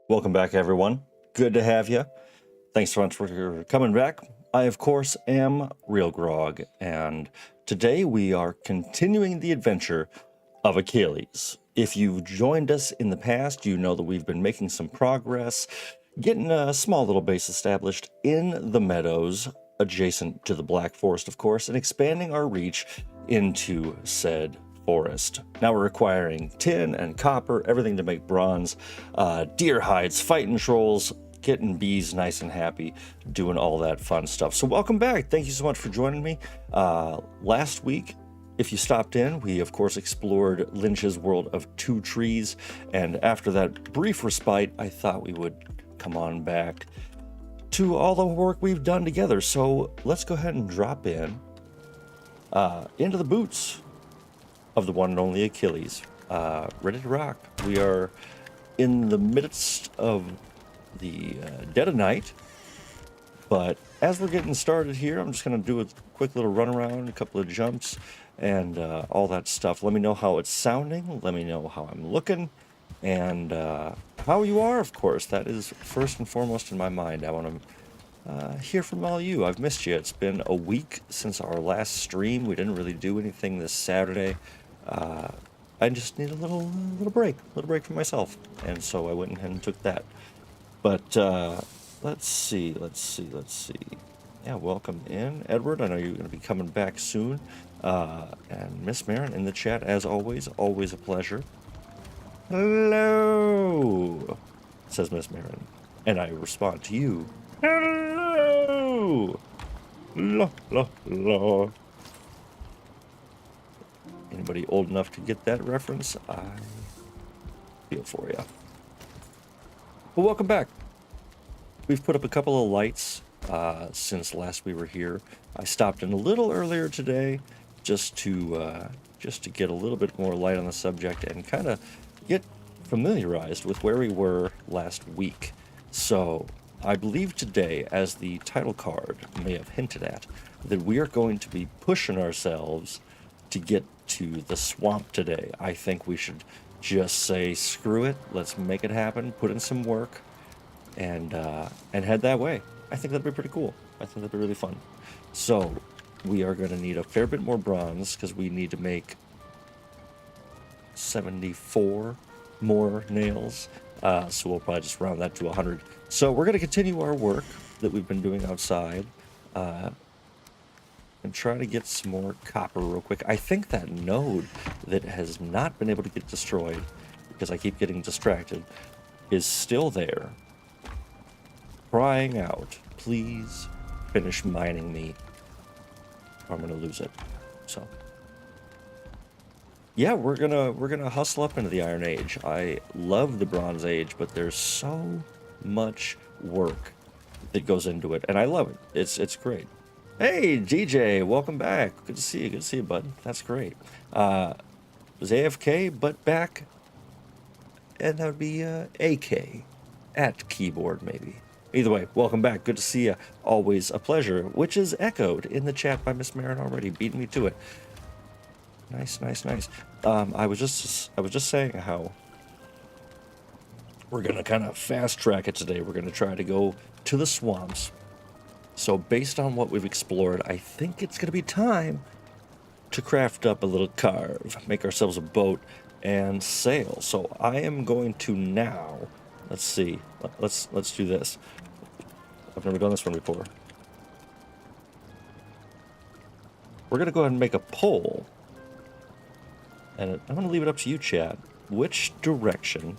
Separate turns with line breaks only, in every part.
Welcome back, everyone. Good to have you. Thanks so much for coming back. I, of course, am Real Grog, and today we are continuing the adventure of Achilles. If you've joined us in the past, you know that we've been making some progress, getting a small little base established in the meadows adjacent to the Black Forest, of course, and expanding our reach into said forest. Now we're requiring tin and copper, everything to make bronze, deer hides, fighting trolls, getting bees nice and happy, doing all that fun stuff. So welcome back. Thank you so much for joining me. Last week, if you stopped in, we of course explored Lynch's world of 2 trees, and after that brief respite, I thought we would come on back to all the work we've done together. So let's go ahead and drop in into the boots of the one and only Achilles, ready to rock. We are in the midst of the dead of night, but as we're getting started here, I'm just going to do a quick little run around, a couple of jumps, and all that stuff. Let me know how it's sounding, let me know how I'm looking, and how you are, of course. That is first and foremost in my mind. I want to hear from all you. I've missed you. It's been a week since our last stream. We didn't really do anything this Saturday. I just need a little break for myself, and so I went ahead and took that. But let's see. Yeah, welcome in, Edward. I know you're going to be coming back soon. And Miss Marin in the chat, as always a pleasure. Hello, says Miss Marin, and I respond to you. Hello. La la la. Anybody old enough to get that reference? I feel for you. Well, welcome back. We've put up a couple of lights since last we were here. I stopped in a little earlier today just to get a little bit more light on the subject and kind of get familiarized with where we were last week. So I believe today, as the title card may have hinted at, that we are going to be pushing ourselves to get to the swamp today. I think we should just say screw it, let's make it happen, put in some work, and head that way. I think that'd be pretty cool. I think that'd be really fun. So we are going to need a fair bit more bronze because we need to make 74 more nails. So we'll probably just round that to 100. So we're going to continue our work that we've been doing outside and try to get some more copper real quick. I think that node that has not been able to get destroyed because I keep getting distracted is still there, crying out, please finish mining me or I'm gonna lose it. So yeah, we're gonna hustle up into the Iron Age. I love the Bronze Age, but there's so much work that goes into it, and I love it. It's great. Hey, DJ, welcome back. Good to see you, bud. That's great. Was AFK, but back, and that would be AK at keyboard, maybe. Either way, welcome back. Good to see you. Always a pleasure, which is echoed in the chat by Miss Marin already, beating me to it. Nice. I was just saying how we're gonna kind of fast track it today. We're gonna try to go to the swamps. So based on what we've explored, I think it's gonna be time to craft up a little carve, make ourselves a boat, and sail. So I am going to now, let's see, let's do this. I've never done this one before. We're gonna go ahead and make a poll, and I'm gonna leave it up to you, chat. Which direction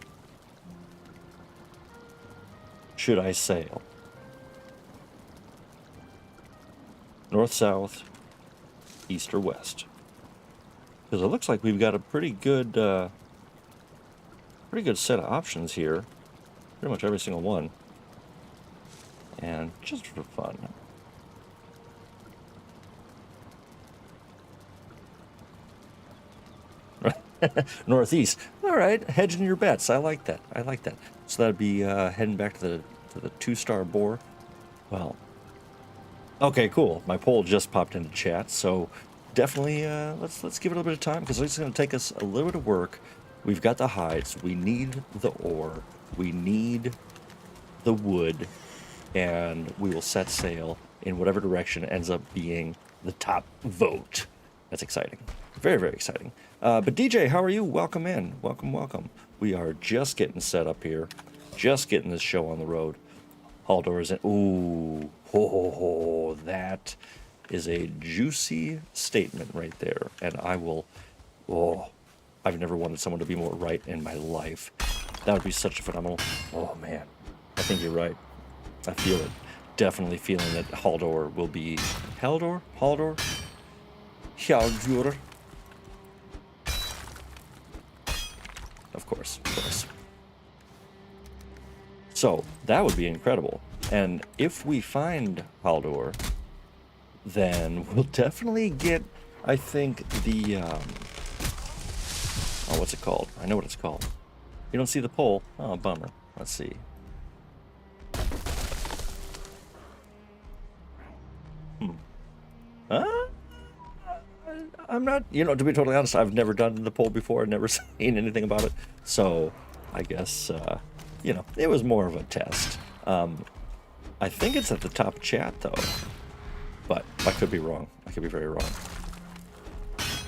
should I sail? North, south, east, or west? Because it looks like we've got a pretty good set of options here. Pretty much every single one. And just for fun. Northeast. All right, hedging your bets. I like that. So that'd be heading back to the 2-star boar. Well, okay, cool. My poll just popped into chat, so definitely let's give it a little bit of time because it's going to take us a little bit of work. We've got the hides. We need the ore. We need the wood, and we will set sail in whatever direction ends up being the top vote. That's exciting. Very, very exciting. But DJ, how are you? Welcome in. Welcome, welcome. We are just getting set up here. Just getting this show on the road. Haldor is in. Ooh. Ho, ho, ho. That is a juicy statement right there. And I will... Oh, I've never wanted someone to be more right in my life. That would be such a phenomenal... Oh, man. I think you're right. I feel it. Definitely feeling that Haldor will be... Haldor? Haldor? Hjaldur. Of course, of course. So, that would be incredible. And if we find Haldor, then we'll definitely get, I think, the... Oh, what's it called? I know what it's called. You don't see the pole? Oh, bummer. Let's see. I'm not, you know, to be totally honest, I've never done the poll before. I've never seen anything about it. So, I guess, you know, it was more of a test. I think it's at the top chat, though. But I could be wrong. I could be very wrong.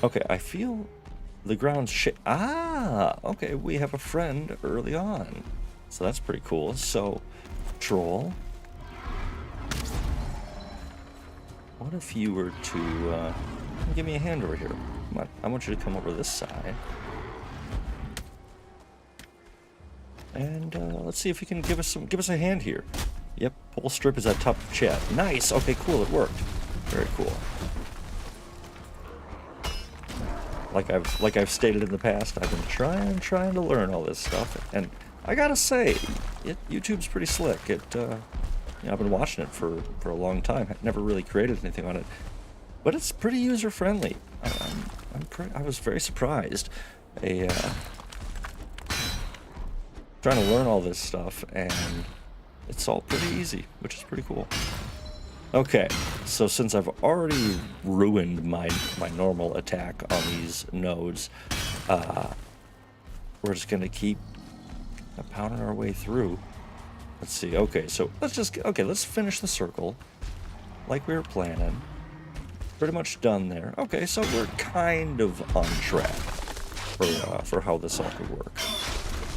Okay, I feel the ground's okay, we have a friend early on. So that's pretty cool. So, Troll. What if you were to, give me a hand over here? Come on, I want you to come over this side. And, let's see if you can give us a hand here. Yep, pole strip is at top of chat. Nice, okay, cool, it worked. Very cool. Like I've stated in the past, I've been trying to learn all this stuff, and I gotta say, YouTube's pretty slick. You know, I've been watching it for a long time. I've never really created anything on it, but it's pretty user friendly. I was very surprised. Trying to learn all this stuff, and it's all pretty easy, which is pretty cool. Okay, so since I've already ruined my normal attack on these nodes, we're just gonna keep pounding our way through. Let's see. Okay, so let's finish the circle like we were planning. Pretty much done there. Okay, so we're kind of on track for how this all could work.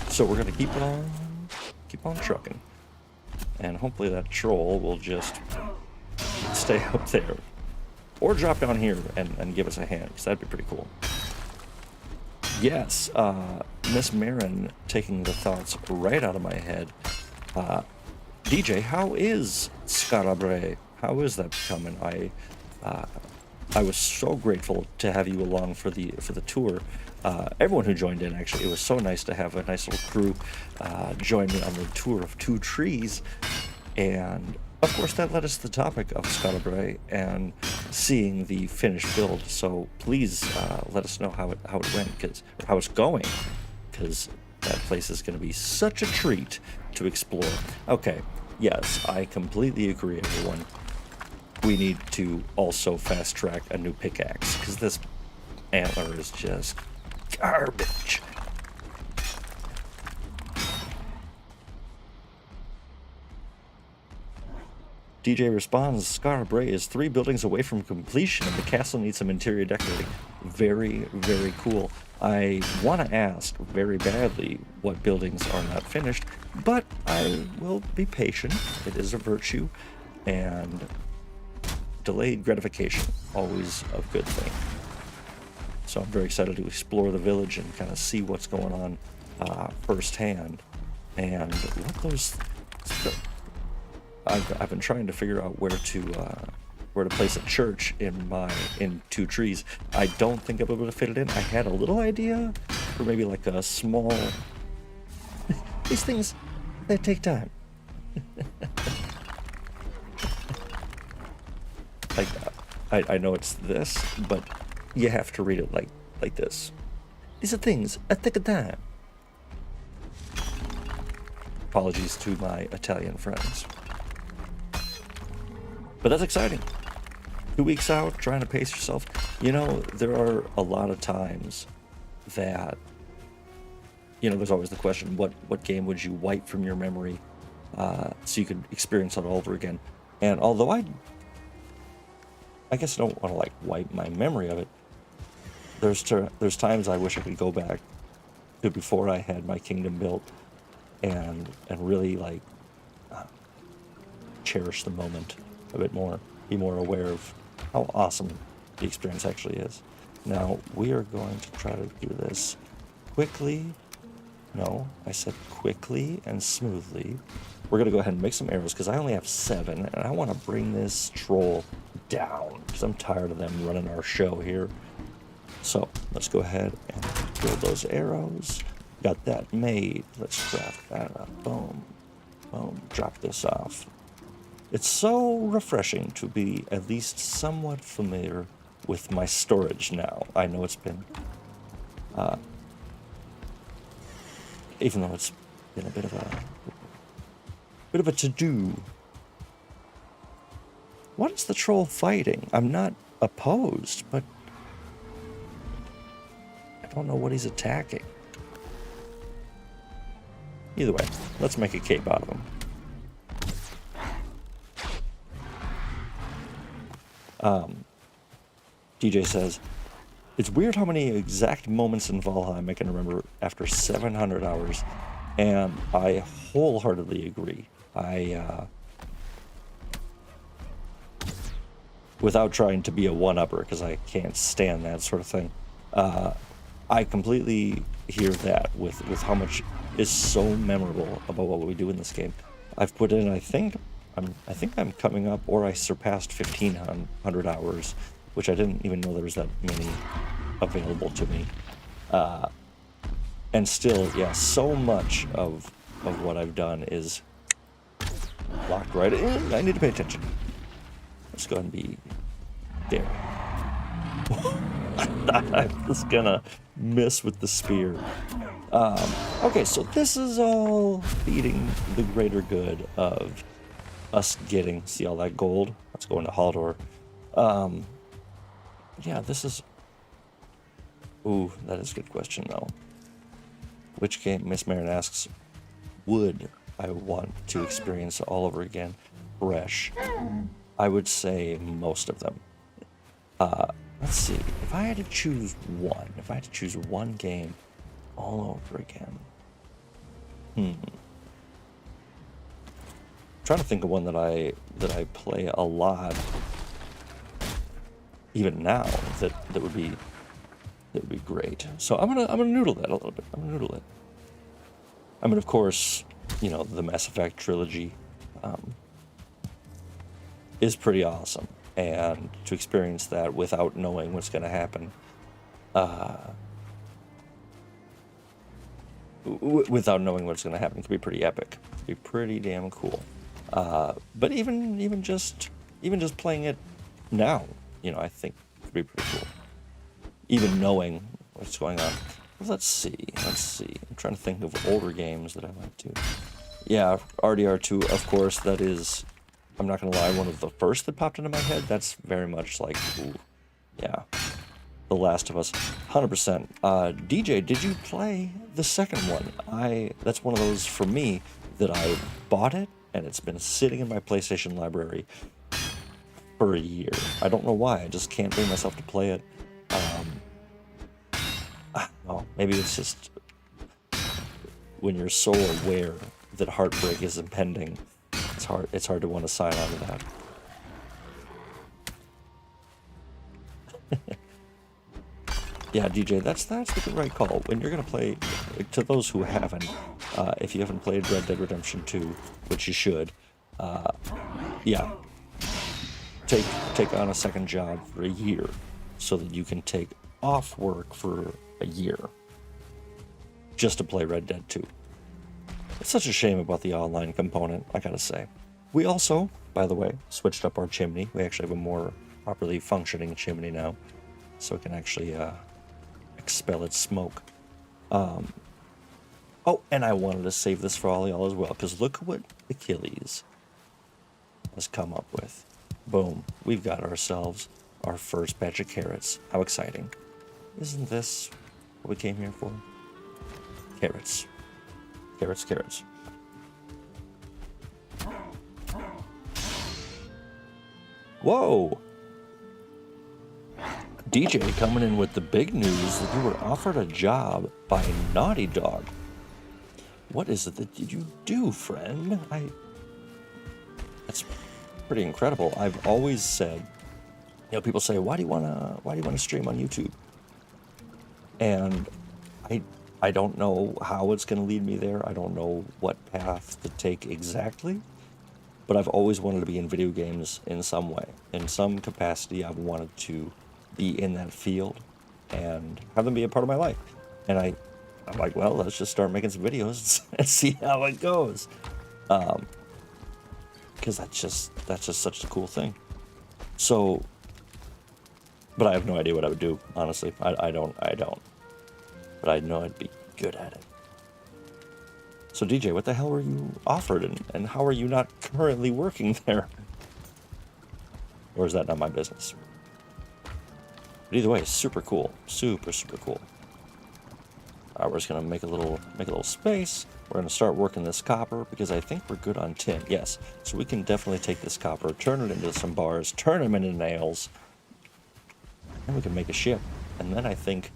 So we're gonna keep on trucking, and hopefully that troll will just stay up there, or drop down here and give us a hand, because that'd be pretty cool. Yes, Miss Marin taking the thoughts right out of my head. DJ, how is Skarabrae? How is that coming? I was so grateful to have you along for the tour. Everyone who joined in, actually, it was so nice to have a nice little crew join me on the tour of 2 trees. And of course, that led us to the topic of Skarabrae and seeing the finished build. So please let us know how it went, or how it's going, because that place is going to be such a treat to explore. Okay, yes, I completely agree, everyone. We need to also fast track a new pickaxe, because this antler is just garbage. DJ responds, Skarabrae is 3 buildings away from completion and the castle needs some interior decorating. Very, very cool. I want to ask very badly what buildings are not finished, but I will be patient. It is a virtue, and delayed gratification, always a good thing. So I'm very excited to explore the village and kind of see what's going on firsthand. And what those... I've been trying to figure out where to place a church in 2 trees. I don't think I'll be able to fit it in. I had a little idea for maybe like a small... These things, they take time. Like, I know it's this, but you have to read it like this. These are things that take time. Apologies to my Italian friends. But that's exciting. 2 weeks out, trying to pace yourself. You know, there are a lot of times that you know, there's always the question, what game would you wipe from your memory so you could experience it all over again? And although I guess I don't want to like wipe my memory of it, there's times I wish I could go back to before I had my kingdom built and really like cherish the moment a bit more, be more aware of how awesome the experience actually is. Now we are going to try to do this quickly. No, I said quickly and smoothly. We're going to go ahead and make some arrows because I only have 7 and I want to bring this troll down because I'm tired of them running our show here. So let's go ahead and build those arrows. Got that made. Let's craft that up. Boom. Boom. Drop this off. It's so refreshing to be at least somewhat familiar with my storage now. I know it's been, even though it's been a bit of a to-do. What is the troll fighting? I'm not opposed, but I don't know what he's attacking. Either way, let's make a cape out of him. DJ says, it's weird how many exact moments in Valheim I can remember after 700 hours, and I wholeheartedly agree. Without trying to be a one-upper, because I can't stand that sort of thing, I completely hear that with how much is so memorable about what we do in this game. I've put in, I think I'm coming up, or I surpassed 1,500 hours, which I didn't even know there was that many available to me. And still, yeah, so much of what I've done is locked right in. I need to pay attention. Let's go ahead and be there. I'm just gonna miss with the spear. Okay, so this is all feeding the greater good of us getting, see all that gold? Let's go into Haldor. Yeah, this is... Ooh, that is a good question, though. Which game, Miss Marin asks, would I want to experience all over again? Fresh. I would say most of them. Let's see. If I had to choose one game all over again. Trying to think of one that I play a lot, even now, that would be great. So I'm gonna noodle that a little bit. I mean, of course, you know, the Mass Effect trilogy is pretty awesome, and to experience that without knowing what's going to happen, without knowing what's going to happen, can be pretty epic. It can be pretty damn cool. But even just playing it now, you know, I think could be pretty cool. Even knowing what's going on. Let's see. I'm trying to think of older games that I like to. Yeah, RDR2, of course, that is, I'm not gonna lie, one of the first that popped into my head. That's very much like, ooh, yeah, The Last of Us, 100%. DJ, did you play the second one? That's one of those, for me, that I bought it, and it's been sitting in my PlayStation library for a year. I don't know why, I just can't bring myself to play it. Well, maybe it's just when you're so aware that heartbreak is impending, it's hard to want to sign on to that. Yeah, DJ, that's the right call. When you're gonna play, to those who haven't, if you haven't played Red Dead Redemption 2, which you should, yeah, take on a second job for a year so that you can take off work for a year just to play Red Dead 2. It's such a shame about the online component, I gotta say. We also, by the way, switched up our chimney. We actually have a more properly functioning chimney now, so it can actually expel its smoke. Oh, and I wanted to save this for all y'all as well, because look what Achilles has come up with. Boom, we've got ourselves our first batch of carrots. How exciting. Isn't this what we came here for? Carrots. Carrots, carrots. Whoa! DJ coming in with the big news that you were offered a job by Naughty Dog. What is it that you do, friend? That's pretty incredible. I've always said, you know, people say, why do you wanna stream on YouTube? And I don't know how it's gonna lead me there. I don't know what path to take exactly, but I've always wanted to be in video games in some way. In some capacity, I've wanted to be in that field and have them be a part of my life. And I'm like, well, let's just start making some videos and see how it goes. Because that's just such a cool thing. So, but I have no idea what I would do, honestly. I don't. But I know I'd be good at it. So DJ, what the hell were you offered, and how are you not currently working there? Or is that not my business? But either way, super cool. Super cool. We're just gonna make a little space. We're gonna start working this copper because I think we're good on tin. Yes, so we can definitely take this copper, turn it into some bars, turn them into nails, and we can make a ship. And then I think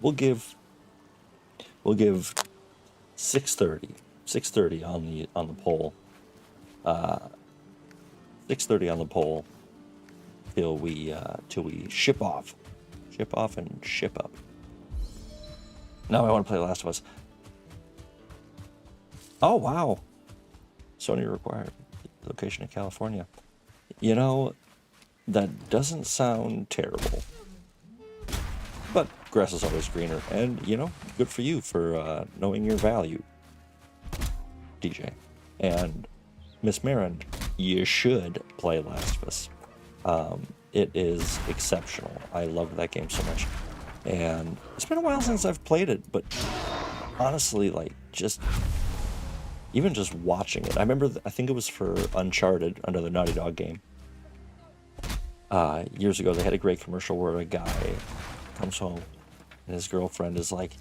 we'll give 630 on the pole. 630 on the pole till we ship off and ship up. Now I want to play Last of Us. Oh wow, Sony required location in California. You know, that doesn't sound terrible, but grass is always greener, and you know, good for you for knowing your value, DJ. And Miss Marin, you should play Last of Us. It is exceptional. I loved that game so much, and it's been a while since I've played it, but honestly, like, even just watching it, I remember, I think it was for Uncharted, another Naughty Dog game. Years ago, they had a great commercial where a guy comes home and his girlfriend is like,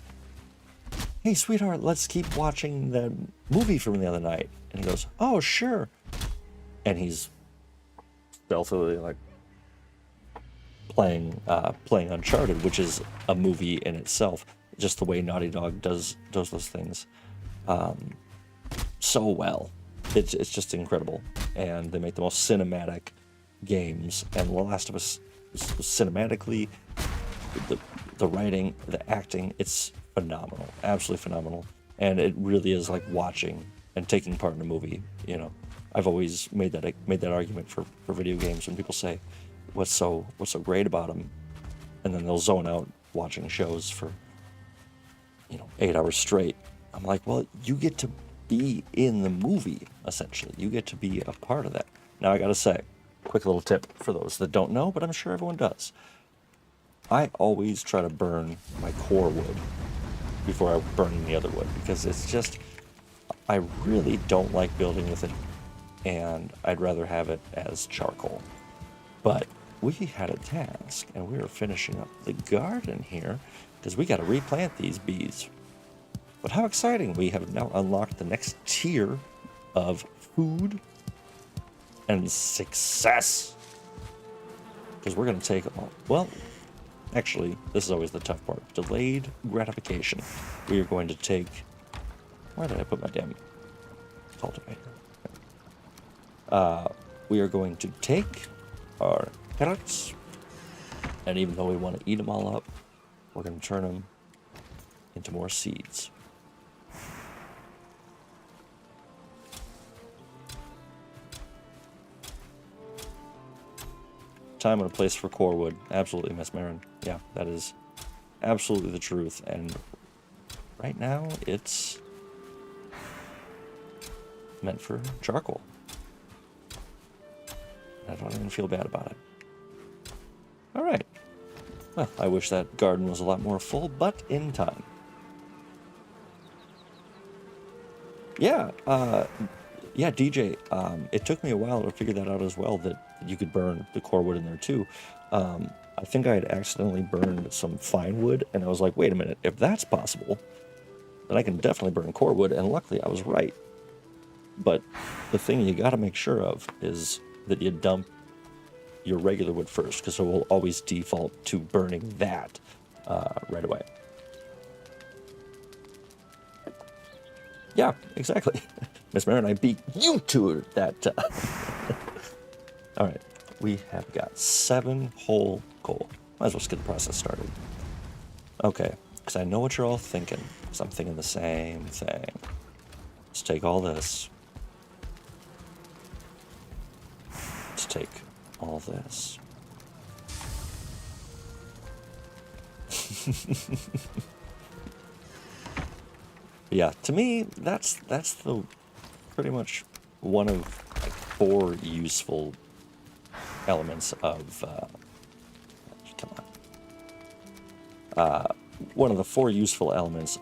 hey, sweetheart, let's keep watching the movie from the other night. And he goes, oh, sure. And he's stealthily like playing Uncharted, which is a movie in itself. Just the way Naughty Dog does those things so well. It's just incredible. And they make the most cinematic games. And The Last of Us, cinematically, the writing, the acting, it's phenomenal, absolutely phenomenal. And it really is like watching and taking part in a movie. You know, I've always made that argument for video games when people say, what's so great about them, and then they'll zone out watching shows for 8 hours straight. I'm like, well, you get to be in the movie, essentially. You get to be a part of that. Now, I gotta say, quick little tip for those that don't know, but I'm sure everyone does. I always try to burn my core wood before I burn any other wood, because it's just, I really don't like building with it, and I'd rather have it as charcoal. But we had a task, and we were finishing up the garden here, because we got to replant these bees. But how exciting! We have now unlocked the next tier of food and success. Because we're going to take, well, actually, this is always the tough part. Delayed gratification. We are going to take, where did I put my damn cultivator? We are going to take our carrots, and even though we want to eat them all up, we're going to turn them into more seeds. Time and a place for core wood. Absolutely, Miss Marin. Yeah, that is absolutely the truth. And right now, it's meant for charcoal. I don't even feel bad about it. All right. Well, I wish that garden was a lot more full, but in time. Yeah, DJ, it took me a while to figure that out as well, that you could burn the core wood in there too. I think I had accidentally burned some fine wood, and I was like, wait a minute, if that's possible, then I can definitely burn core wood, and luckily I was right. But the thing you got to make sure of is that you dump your regular wood first, because it will always default to burning that right away. Yeah, exactly. Miss Mary and I beat you to that. All right, we have got 7 whole coal. Might as well just get the process started. Okay, because I know what you're all thinking, because I'm thinking the same thing. Let's take all this. Let's take all this. Yeah, to me, that's the pretty much one of like 4 useful elements of come on. One of the 4 useful elements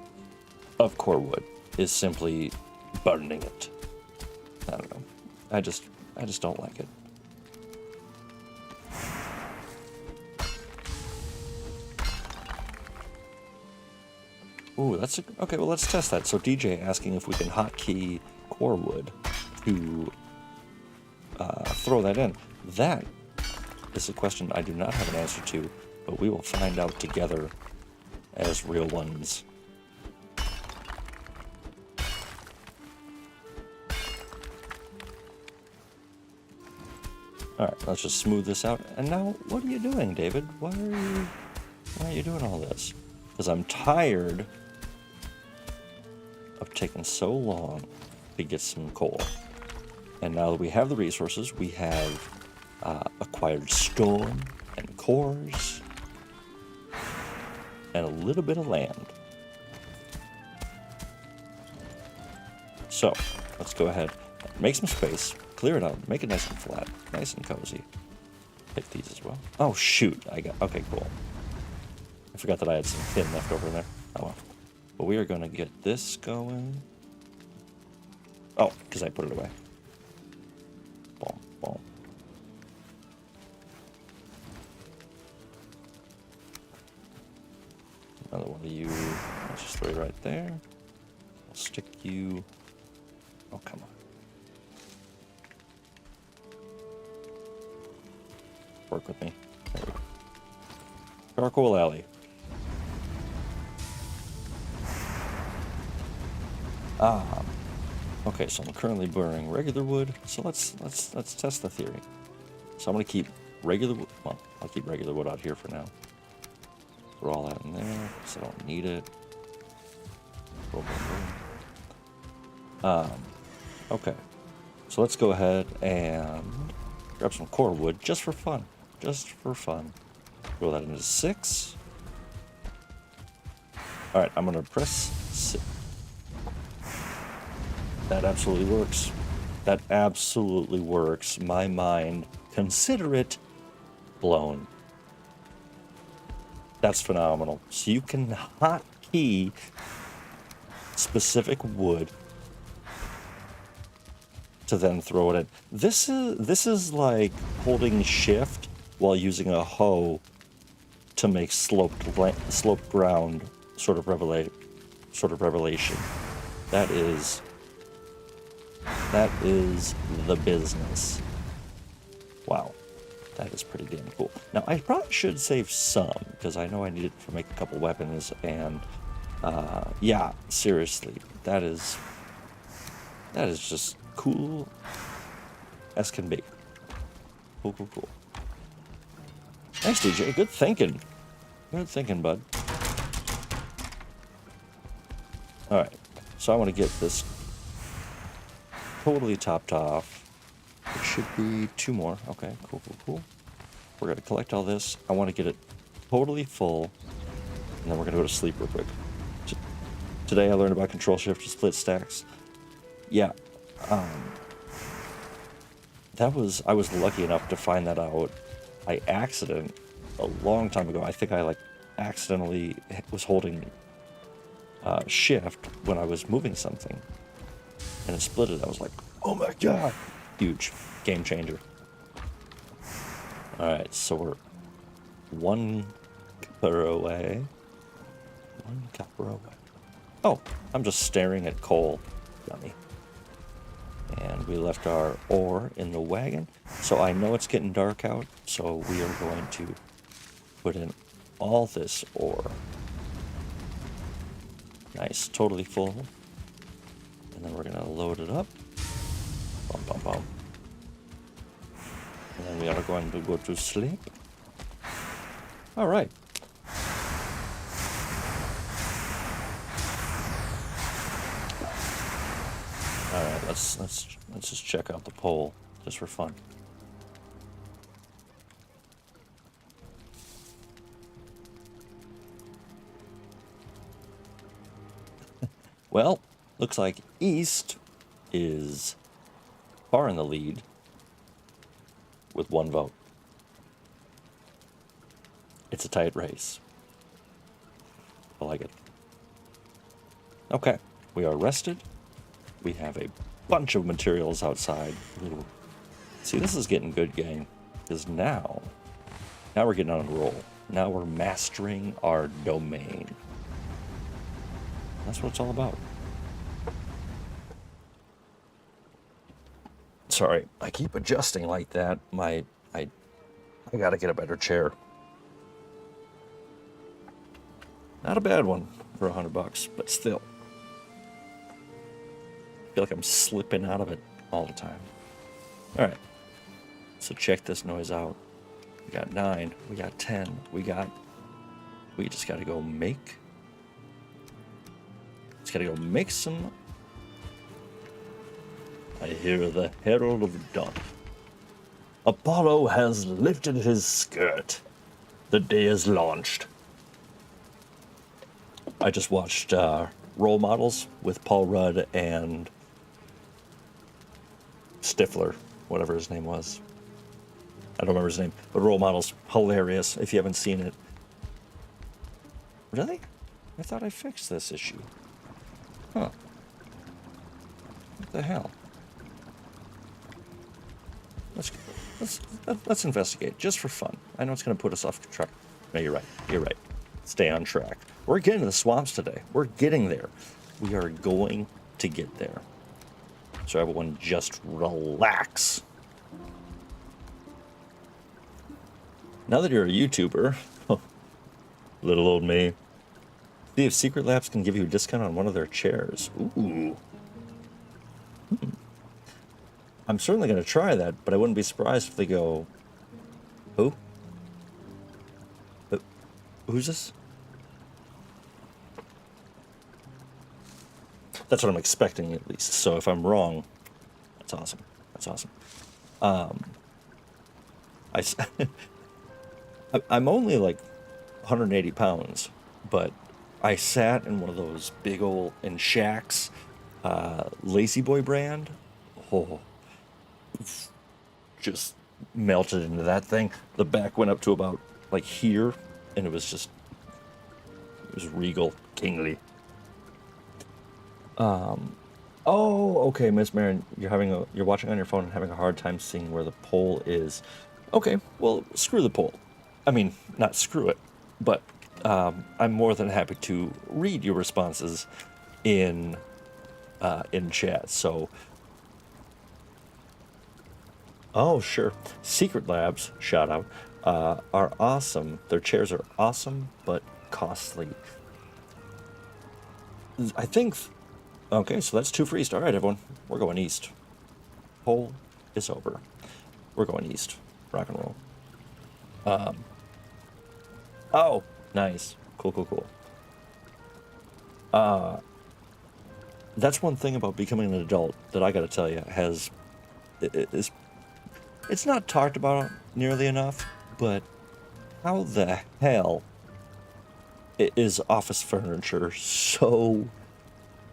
of core wood is simply burning it. I don't know. I just don't like it. Ooh, that's okay. Well, let's test that. So DJ asking if we can hotkey core wood to throw that in. That is a question I do not have an answer to, but we will find out together as real ones. All right, let's just smooth this out. And now, what are you doing, David? Why are you doing all this? Because I'm tired of taking so long to get some coal. And now that we have the resources, we have acquired stone and cores and a little bit of land. So let's go ahead, make some space, clear it out, make it nice and flat, nice and cozy. Take these as well. Oh shoot, okay, cool. I forgot that I had some tin left over there. Oh well. But we are going to get this going. Oh, because I put it away. Boom, boom. Another one of you. Let's just throw you right there. I'll stick you. Oh, come on. Work with me. There we go. Charcoal alley. Okay, so I'm currently burning regular wood. So let's test the theory. So I'm gonna keep regular wood. Well, I'll keep regular wood out here for now. Throw all that in there because I don't need it. Boom, boom, boom. Okay, so let's go ahead and grab some core wood just for fun. Just for fun. Throw that into 6. All right, I'm gonna press 6. That absolutely works. That absolutely works. My mind, consider it blown. That's phenomenal. So you can hotkey specific wood to then throw it in. This is like holding shift while using a hoe to make sloped ground sort of revelation. That is the business. Wow, that is pretty damn cool. Now I probably should save some because I know I need it to make a couple weapons, and yeah, seriously, that is just cool as can be. Cool. Thanks, DJ. Good thinking. Good thinking, bud. All right, so I want to get this totally topped off. It should be 2 more. Okay, cool. We're gonna collect all this. I want to get it totally full, and then we're gonna go to sleep real quick. Today I learned about control shift to split stacks. Yeah, I was lucky enough to find that out by accident a long time ago. I think I accidentally was holding shift when I was moving something, and it split it. I was like, oh my god, huge game changer. All right, so we're 1 copper away. 1 copper away. Oh, I'm just staring at coal. Dummy. And we left our ore in the wagon. So I know it's getting dark out, so we are going to put in all this ore. Nice, totally full. And then we're gonna load it up. Bum, bum, bum. And then we are going to go to sleep. All right. All right, let's just check out the pole just for fun. Well, looks like East is far in the lead with 1 vote. It's a tight race. I like it. Okay, we are rested. We have a bunch of materials outside. Ooh. See, this is getting good, gang. Because now we're getting on a roll. Now we're mastering our domain. That's what it's all about. Sorry, I keep adjusting like that. I gotta get a better chair. Not a bad one for $100, but still. I feel like I'm slipping out of it all the time. All right, so check this noise out. We got 9, we got 10, we just gotta go make. Just gotta go make some. I hear the herald of dawn. Apollo has lifted his skirt. The day is launched. I just watched Role Models with Paul Rudd and Stifler, whatever his name was. I don't remember his name, but Role Models, hilarious if you haven't seen it. Really? I thought I fixed this issue. Huh. What the hell? Let's investigate, just for fun. I know it's going to put us off track. No, you're right. You're right. Stay on track. We're getting to the swamps today. We're getting there. We are going to get there. So everyone just relax. Now that you're a YouTuber, little old me, see if Secret Labs can give you a discount on one of their chairs. Ooh. I'm certainly going to try that, but I wouldn't be surprised if they go, who? Who's this? That's what I'm expecting, at least. So if I'm wrong, that's awesome. That's awesome. I'm only like 180 pounds, but I sat in one of those big old, in Shaq's Lazy Boy brand. Oh, just melted into that thing. The back went up to about like here, and it was regal, kingly. Oh, okay, Miss Marin, you're watching on your phone and having a hard time seeing where the pole is. Okay, well, screw the pole. I mean, not screw it, but I'm more than happy to read your responses in chat. So, oh sure, Secret Labs, shout out, are awesome. Their chairs are awesome, but costly. I think. Okay, so that's 2 for East. All right, everyone, we're going East. Poll is over. We're going East. Rock and roll. Oh, nice. Cool. That's one thing about becoming an adult that I got to tell you it's not talked about nearly enough, but how the hell is office furniture so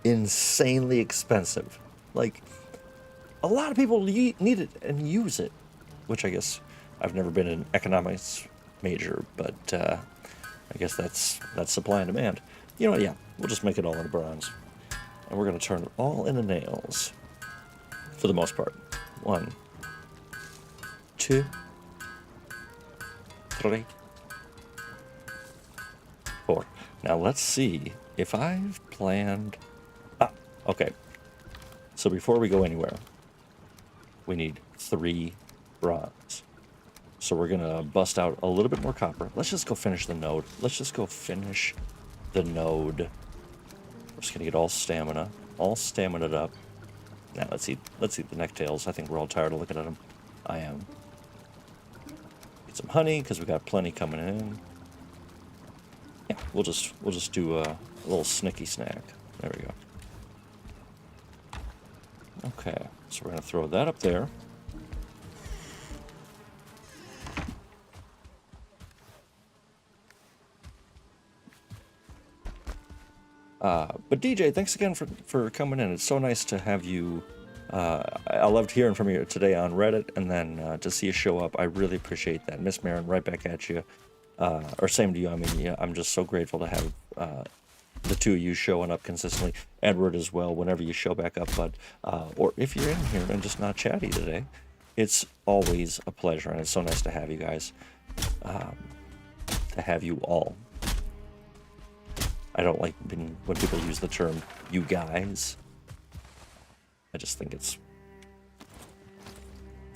insanely expensive? Like, a lot of people need it and use it, which I guess I've never been an economics major, but I guess that's supply and demand. You know what? Yeah, we'll just make it all in bronze, and we're gonna turn it all into nails for the most part. 1, 2, 3, 4. Now let's see if I've planned... Ah, okay. So before we go anywhere, we need 3 bronze. So we're going to bust out a little bit more copper. Let's just go finish the node. Let's just go finish the node. We're just going to get all stamina up. Now, let's eat the necktails. I think we're all tired of looking at them. I am. Get some honey, because we got plenty coming in. Yeah, we'll just do a little snicky snack. There we go. Okay, so we're going to throw that up there. But DJ, thanks again for coming in. It's so nice to have you. I loved hearing from you today on Reddit, and then to see you show up. I really appreciate that. Miss Marin, right back at you. Or same to you. I mean, yeah, I'm just so grateful to have the 2 of you showing up consistently. Edward as well, whenever you show back up, bud. Or if you're in here and just not chatty today, it's always a pleasure, and it's so nice to have you guys. To have you all. I don't like when people use the term "you guys." I just think it's...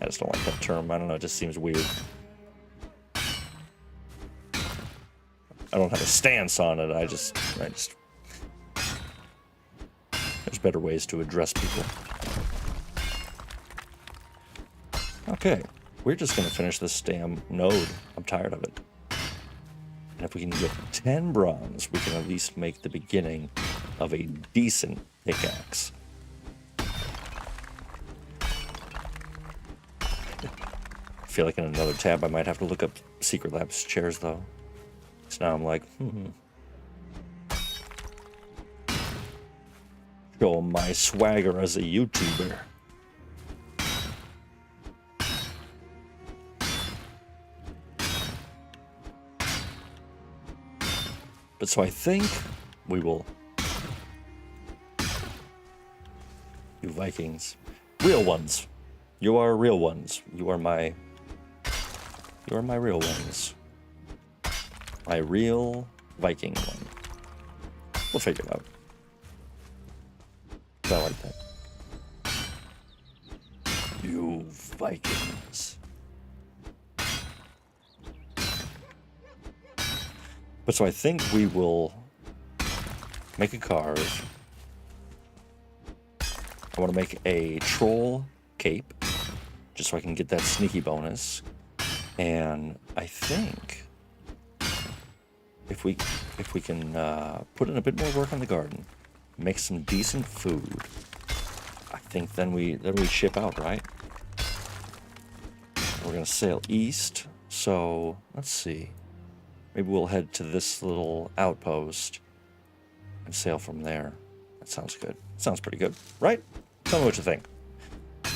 I just don't like that term. I don't know, it just seems weird. I don't have a stance on it. I just... There's better ways to address people. Okay, we're just gonna finish this damn node. I'm tired of it. And if we can get 10 bronze, we can at least make the beginning of a decent pickaxe. I feel like in another tab I might have to look up Secret Labs chairs, though. So now I'm like, show my swagger as a YouTuber. But so I think we will... You Vikings. Real ones. You are real ones. You are my real ones. My real Viking one. We'll figure it out. I like that. You Vikings. But so I think we will make a card. I want to make a troll cape, just so I can get that sneaky bonus. And I think if we can put in a bit more work on the garden, make some decent food, I think then we ship out, right? We're gonna sail east, so let's see. Maybe we'll head to this little outpost and sail from there. That sounds good. Sounds pretty good, right? Tell me what you think.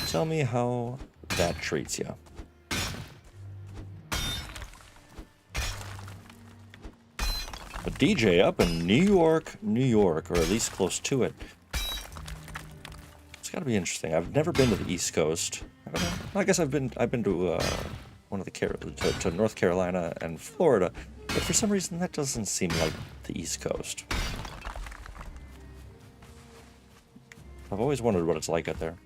Tell me how that treats you. But DJ up in New York, or at least close to it. It's got to be interesting. I've never been to the East Coast. I guess I've been to one of the to North Carolina and Florida, but for some reason that doesn't seem like the East Coast. I've always wondered what it's like out there.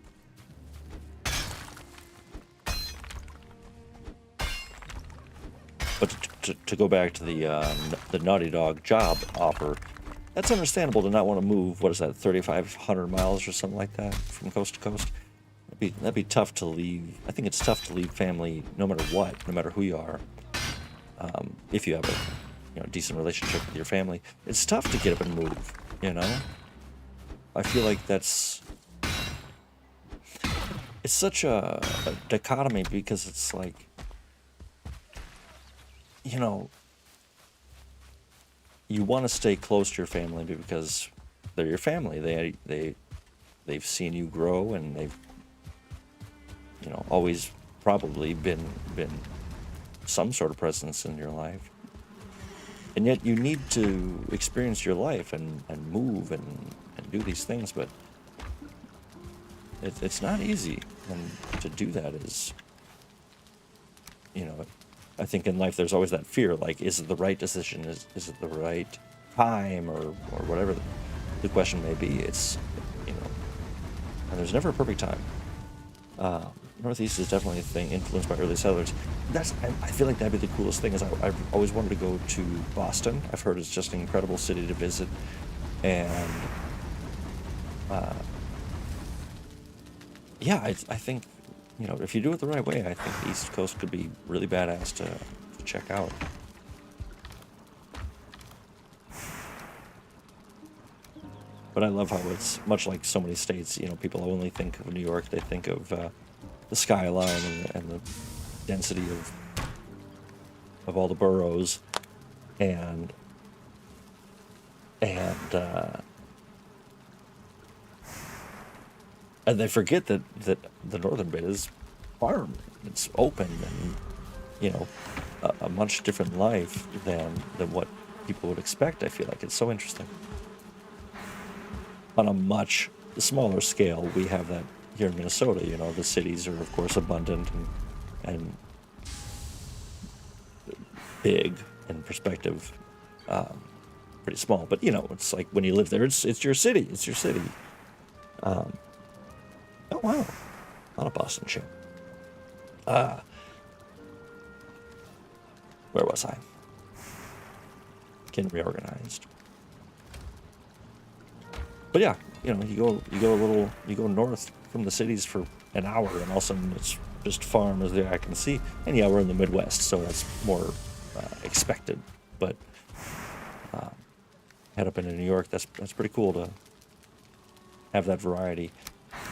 But to go back to the Naughty Dog job offer, that's understandable to not want to move. What is that, 3,500 miles or something like that from coast to coast? That'd be tough to leave. I think it's tough to leave family, no matter what, no matter who you are. If you have a decent relationship with your family, it's tough to get up and move. I feel like it's such a dichotomy, because it's like, you want to stay close to your family because they're your family. They've seen you grow, and they've always probably been some sort of presence in your life. And yet you need to experience your life and move and do these things, but it's not easy. And to do that is, I think in life there's always that fear, like, is it the right decision? Is it the right time or whatever the question may be. It's, you know, and there's never a perfect time. Northeast is definitely a thing influenced by early settlers. I feel like that'd be the coolest thing. Is I've always wanted to go to Boston. I've heard it's just an incredible city to visit, and yeah, I think, you know, if you do it the right way, I think the East Coast could be really badass to check out. But I love how it's much like so many states. You know, people only think of New York; they think of the skyline and the density of all the boroughs, and they forget that the northern bit is farm. It's open, and, you know, a much different life than what people would expect. I feel like it's so interesting. On a much smaller scale, we have that here in Minnesota. You know, the cities are of course abundant and big in perspective, pretty small. But, you know, it's like when you live there, it's your city. It's your city. Oh wow, not a Boston ship. Where was I? Getting reorganized. But yeah, you know, you go north from the cities for an hour, and all of a sudden it's just farm as the eye can see. And yeah, we're in the Midwest, so that's more expected. But head up into New York, that's pretty cool to have that variety.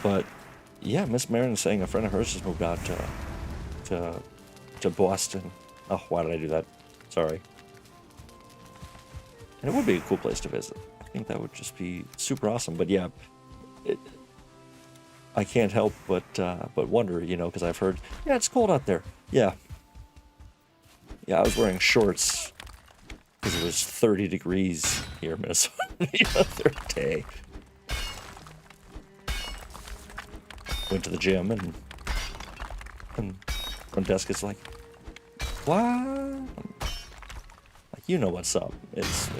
But yeah, Miss Marin is saying a friend of hers just moved out to Boston. Oh, why did I do that? Sorry. And it would be a cool place to visit. I think that would just be super awesome. But yeah, I can't help but wonder, you know, because I've heard, yeah, it's cold out there. Yeah, I was wearing shorts because it was 30 degrees here in Minnesota the other day. Went to the gym, and front desk is like, what? Like, you know what's up. It's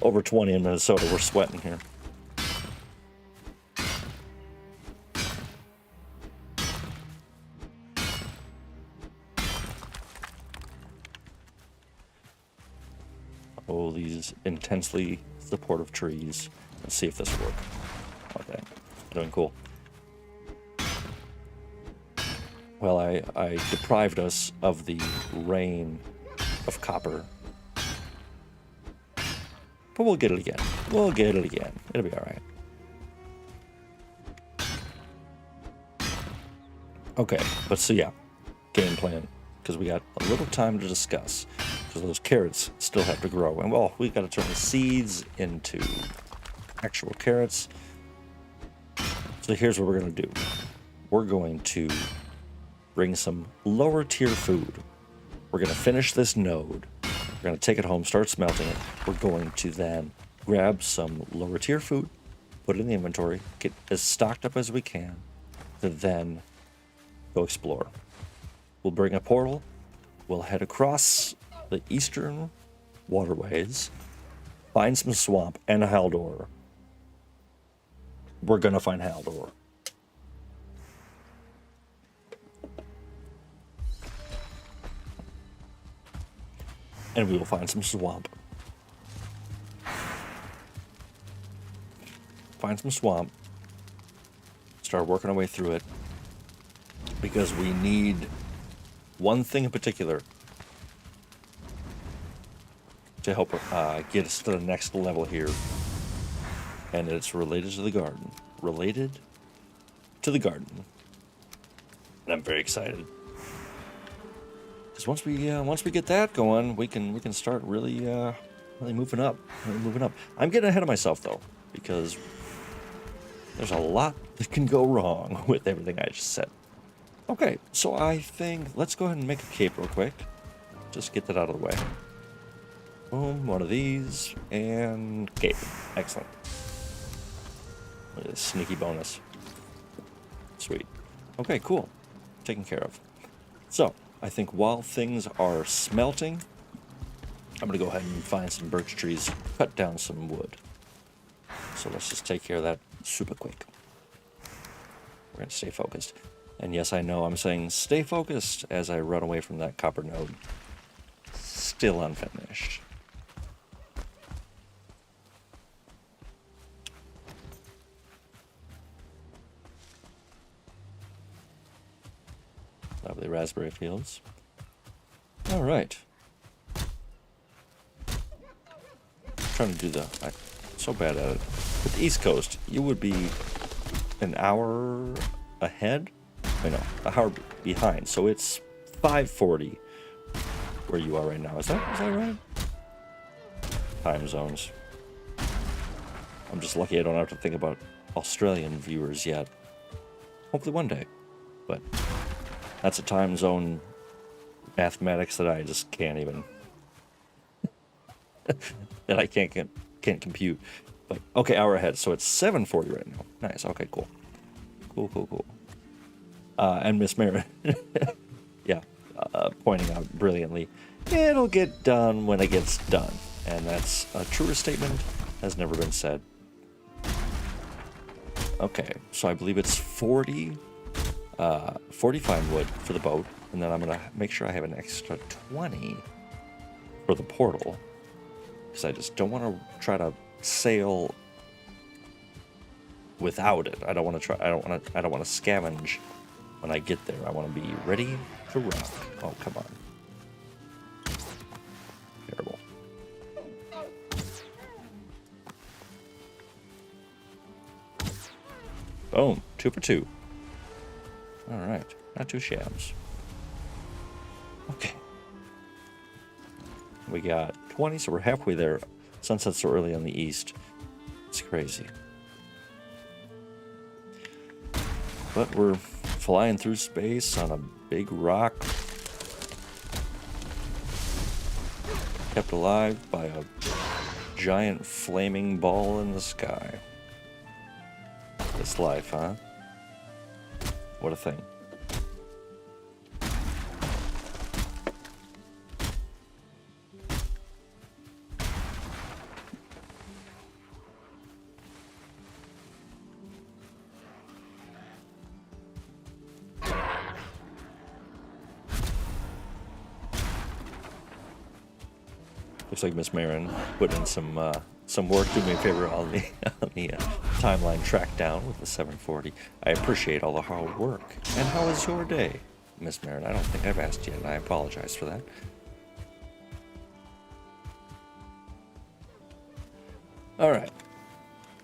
over 20 in Minnesota. We're sweating here. Oh, these intensely supportive trees. Let's see if this will work. Okay, doing cool. Well, I deprived us of the rain of copper. But we'll get it again. We'll get it again. It'll be alright. Okay, but so yeah, game plan. Because we got a little time to discuss. Because those carrots still have to grow. And well, we've got to turn the seeds into actual carrots. So here's what we're going to do. We're going to bring some lower tier food. We're going to finish this node. We're going to take it home, start smelting it. We're going to then grab some lower tier food, put it in the inventory, get as stocked up as we can, to then go explore. We'll bring a portal. We'll head across the eastern waterways, find some swamp and Haldor. We're going to find Haldor. And we will find some swamp. Find some swamp. Start working our way through it. Because we need one thing in particular to help get us to the next level here. And it's related to the garden. Related to the garden. And I'm very excited. Because once we get that going, we can start really moving up. I'm getting ahead of myself though, because there's a lot that can go wrong with everything I just said. Okay, so I think let's go ahead and make a cape real quick. Just get that out of the way. Boom, one of these, and cape. Excellent. Look at this sneaky bonus. Sweet. Okay, cool. Taken care of. So, I think while things are smelting, I'm gonna go ahead and find some birch trees, cut down some wood. So let's just take care of that super quick. We're gonna stay focused. And yes, I know I'm saying stay focused as I run away from that copper node. Still unfinished. Lovely raspberry fields. All right. Trying to do I'm so bad at it. With the East Coast, you would be an hour ahead. I know, an hour behind. So it's 5:40 where you are right now. Is that right? Time zones. I'm just lucky I don't have to think about Australian viewers yet. Hopefully one day. But that's a time zone mathematics that I just can't even that I can't compute. But okay, hour ahead. So it's 7:40 right now. Nice. Okay, cool. Cool. And Miss Marin, yeah, pointing out brilliantly, it'll get done when it gets done. And that's a truer statement has never been said. Okay, so I believe it's 40 fine wood for the boat, and then I'm gonna make sure I have an extra 20 for the portal, because I just don't want to try to sail without it. I don't want to scavenge when I get there. I want to be ready to rock. Oh, come on. Terrible. Boom. 2 for 2. All right. Not too shabs. Okay. We got 20, so we're halfway there. Sunset's so early on the east. It's crazy. But we're flying through space on a big rock. Kept alive by a giant flaming ball in the sky. This life, huh? What a thing. Looks like Miss Marin put in some work. Do me a favor on the timeline track down with the 740. I appreciate all the hard work. And how was your day, Miss Marin? I don't think I've asked yet, and I apologize for that. All right,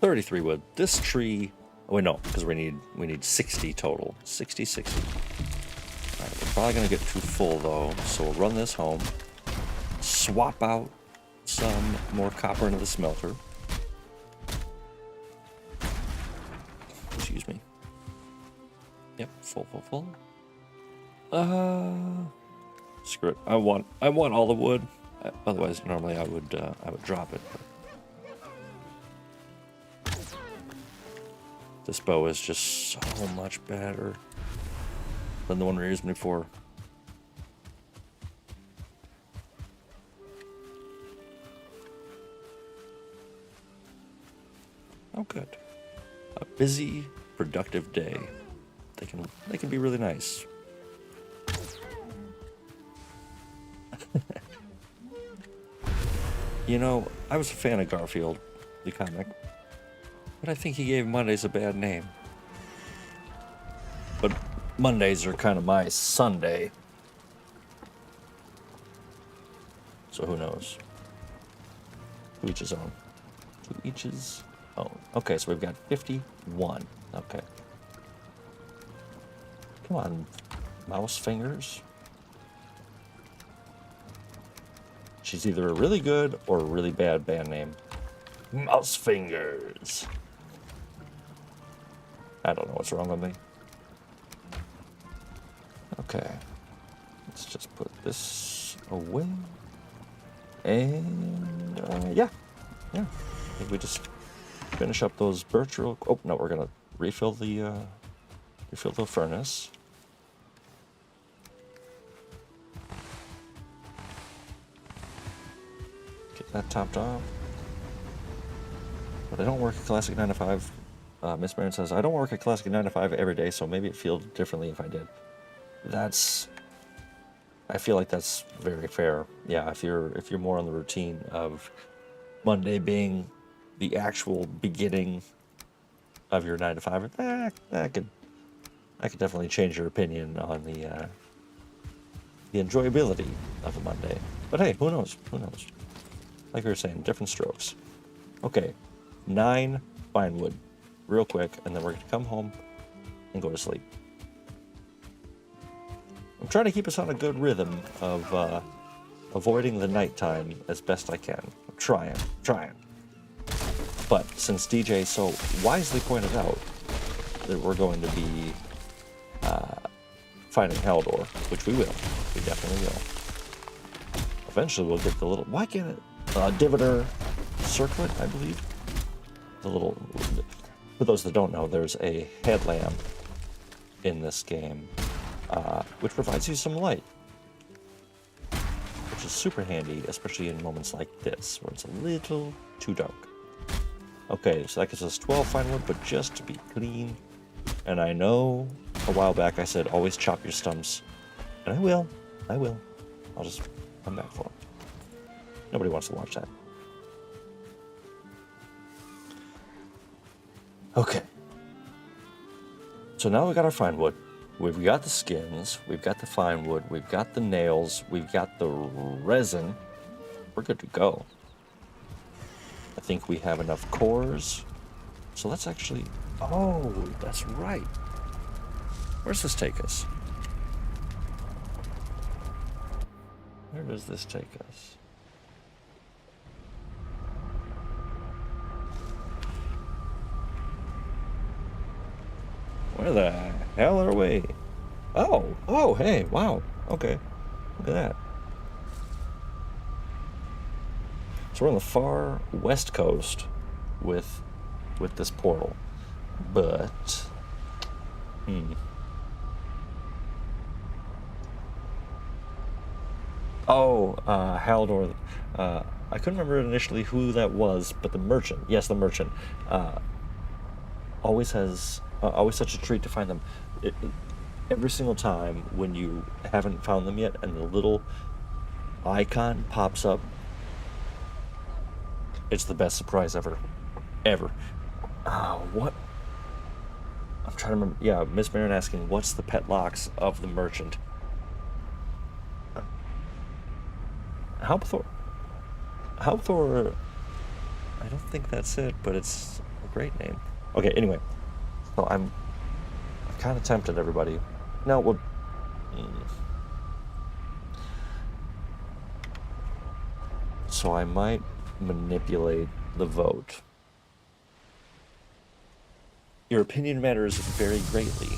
33 wood. This tree. Oh wait, no, because we need 60 total. 60. All right, we're probably gonna get too full though, so we'll run this home. Swap out some more copper into the smelter. Excuse me. Yep, full. Screw it. I want all the wood. Otherwise, normally I would drop it. But this bow is just so much better than the one we were using before. Oh, good. A busy, productive day. They can be really nice. You know, I was a fan of Garfield, the comic, but I think he gave Mondays a bad name. But Mondays are kind of my Sunday. So who knows? To each his own. To each his own. Okay, so we've got 51. Okay. Come on, mouse fingers. She's either a really good or a really bad band name. Mouse fingers. I don't know what's wrong with me. Okay. Let's just put this away. And, yeah. I think we just finish up those birch real... Oh, no, we're gonna refill the furnace. that topped off. But I don't work a classic 9 to 5. Miss Marin says, I don't work a classic 9 to 5 every day, so maybe it feels differently if I did. I feel like that's very fair. Yeah, if you're more on the routine of Monday being the actual beginning of your 9 to 5, that could definitely change your opinion on the enjoyability of a Monday. But hey, who knows? Who knows? Like we were saying, different strokes. Okay, 9 fine wood, real quick, and then we're gonna come home and go to sleep. I'm trying to keep us on a good rhythm of avoiding the nighttime as best I can. I'm trying. But since DJ so wisely pointed out that we're going to be finding Haldor, which we will. We definitely will. Eventually we'll get the little... Why can't it? Diviner circlet, I believe. The little... For those that don't know, there's a headlamp in this game, which provides you some light. Which is super handy, especially in moments like this, where it's a little too dark. Okay, so that gives us 12 fine wood, but just to be clean. And I know a while back I said always chop your stumps. And I will. I'll just come back for them. Nobody wants to watch that. Okay. So now we got our fine wood. We've got the skins, we've got the fine wood, we've got the nails, we've got the resin. We're good to go. I think we have enough cores. So let's actually... Oh, that's right. Where's this take us? Where does this take us? Where the hell are we? Oh, hey, wow. Okay, look at that. So we're on the far west coast with this portal, but Haldor. I couldn't remember initially who that was, but the merchant. Yes, the merchant. Always such a treat to find them. Every single time when you haven't found them yet, and the little icon pops up, it's the best surprise ever. What? I'm trying to remember. Yeah, Miss Marin asking, what's the pet locks of the merchant? Halpthor. I don't think that's it, but it's a great name. Okay, anyway. So I'm kind of tempted, everybody. No, well... So I might manipulate the vote. Your opinion matters very greatly,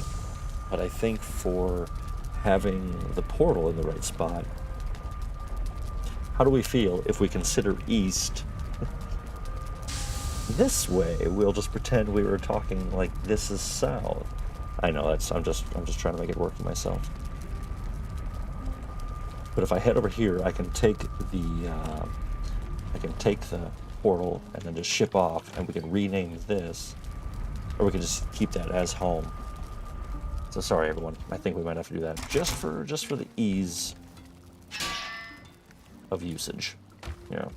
but I think for having the portal in the right spot, how do we feel if we consider east? This way, we'll just pretend we were talking like this is south. I know, I'm just trying to make it work for myself. But if I head over here, I can take the portal and then just ship off, and we can rename this, or we can just keep that as home. So sorry, everyone. I think we might have to do that just for the ease of usage. Yeah.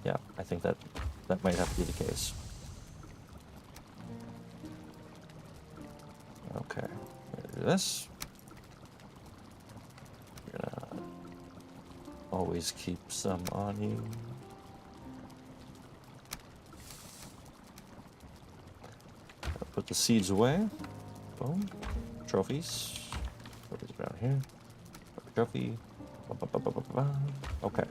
Yeah, I think that might have to be the case. Okay, do this. You're gonna always keep some on you. Put the seeds away. Boom. Trophies. Trophies around here. Trophy. Okay.